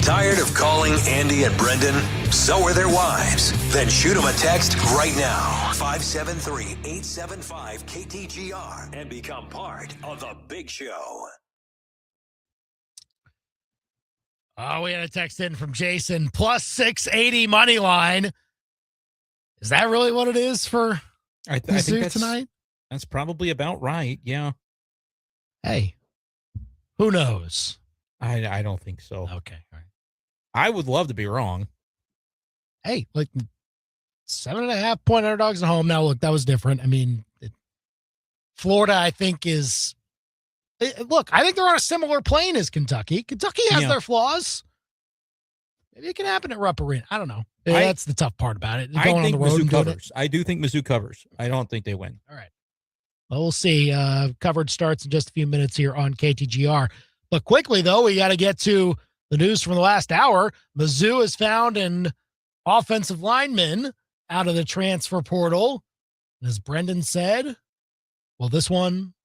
Tired of calling Andy and Brendan? So are their wives. Then shoot them a text right now. 573-875-KTGR and become part of the Big Show. Oh, we had a text in from Jason. Plus 680 money line. Is that really what it is for I think that's, tonight? That's probably about right. Yeah. Hey, who knows? I don't think so. Okay. All right. I would love to be wrong. Hey, like 7.5 point underdogs at home. Now, look, that was different. I mean, Florida, I think, is. Look, I think they're on a similar plane as Kentucky. Kentucky has their flaws. Maybe it can happen at Rupp Arena. I don't know. That's the tough part about it. I think Mizzou covers. I do think Mizzou covers. I don't think they win. All right. Well, we'll see. Coverage starts in just a few minutes here on KTGR. But quickly, though, we got to get to the news from the last hour. Mizzou has found an offensive lineman out of the transfer portal. And as Brendan said, will this one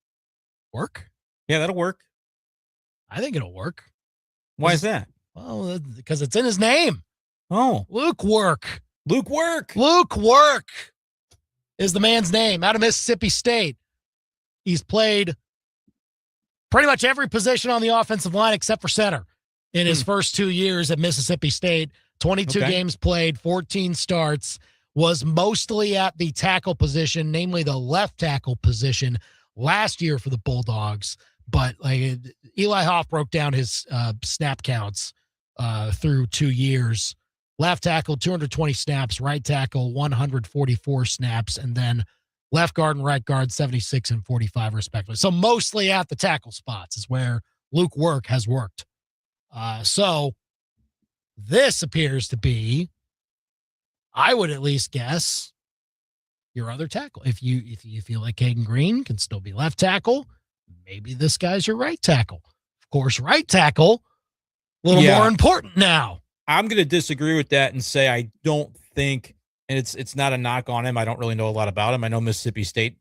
work? Yeah, that'll work. I think it'll work. Why is that? Well, because it's in his name. Oh. Luke Work. Luke Work. Luke Work is the man's name, out of Mississippi State. He's played pretty much every position on the offensive line except for center in his first 2 years at Mississippi State. 22 games played, 14 starts, was mostly at the tackle position, namely the left tackle position last year for the Bulldogs. But like Eli Hoff broke down his snap counts through 2 years. Left tackle, 220 snaps, right tackle, 144 snaps, and then left guard and right guard, 76 and 45 respectively. So mostly at the tackle spots is where Luke Work has worked. So this appears to be, I would at least guess, your other tackle. If you feel like Caden Green can still be left tackle, maybe this guy's your right tackle. Of course, right tackle, a little more important now. I'm going to disagree with that and say I don't think, and it's not a knock on him. I don't really know a lot about him. I know Mississippi State,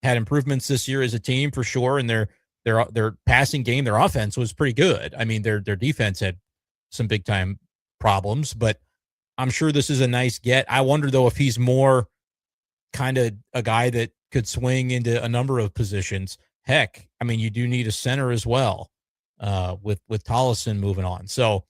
had improvements this year as a team for sure, and their passing game, their offense was pretty good. I mean, their defense had some big time problems, but I'm sure this is a nice get. I wonder though if he's more kind of a guy that could swing into a number of positions. Heck, I mean, you do need a center as well, with Tollison moving on. So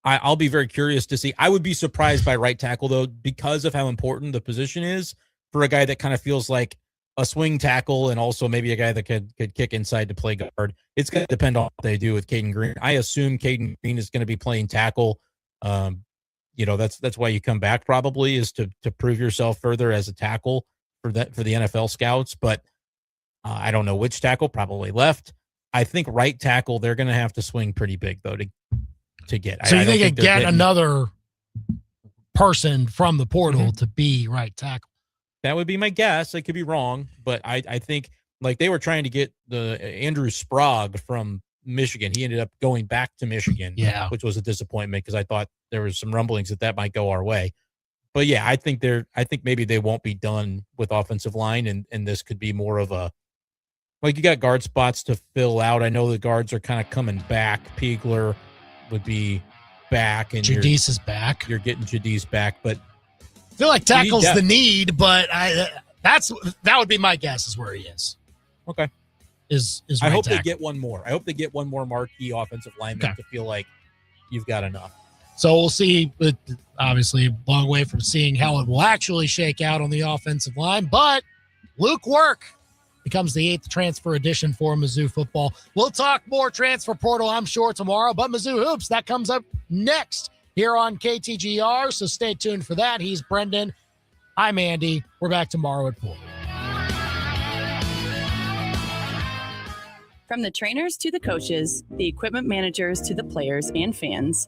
I'll be very curious to see. I would be surprised by right tackle, though, because of how important the position is for a guy that kind of feels like a swing tackle and also maybe a guy that could kick inside to play guard. It's going to depend on what they do with Caden Green. I assume Caden Green is going to be playing tackle. That's why you come back probably, is to prove yourself further as a tackle for the NFL scouts. But I don't know which tackle, probably left. I think right tackle, they're going to have to swing pretty big, though, to get. So you think they get another person from the portal to be right tackle? That would be my guess. I could be wrong, but I think like they were trying to get the Andrew Sprague from Michigan. He ended up going back to Michigan, which was a disappointment because I thought there was some rumblings that might go our way. But yeah, I think maybe they won't be done with offensive line, and this could be more of a, like, you got guard spots to fill out. I know the guards are kind of coming back. Piegler would be back, and Jadis is back. You're getting Jadis back, but I feel like tackle's the need, but that would be my guess is where he is. Okay. Is I right hope tackle. they get one more. I hope they get one more marquee offensive lineman to feel like you've got enough. So we'll see. But obviously, a long way from seeing how it will actually shake out on the offensive line. But Luke Work becomes the 8th transfer addition for Mizzou football. We'll talk more transfer portal, I'm sure, tomorrow. But Mizzou Hoops, that comes up next here on KTGR. So stay tuned for that. He's Brendan. I'm Andy. We're back tomorrow at 4. From the trainers to the coaches, the equipment managers to the players and fans,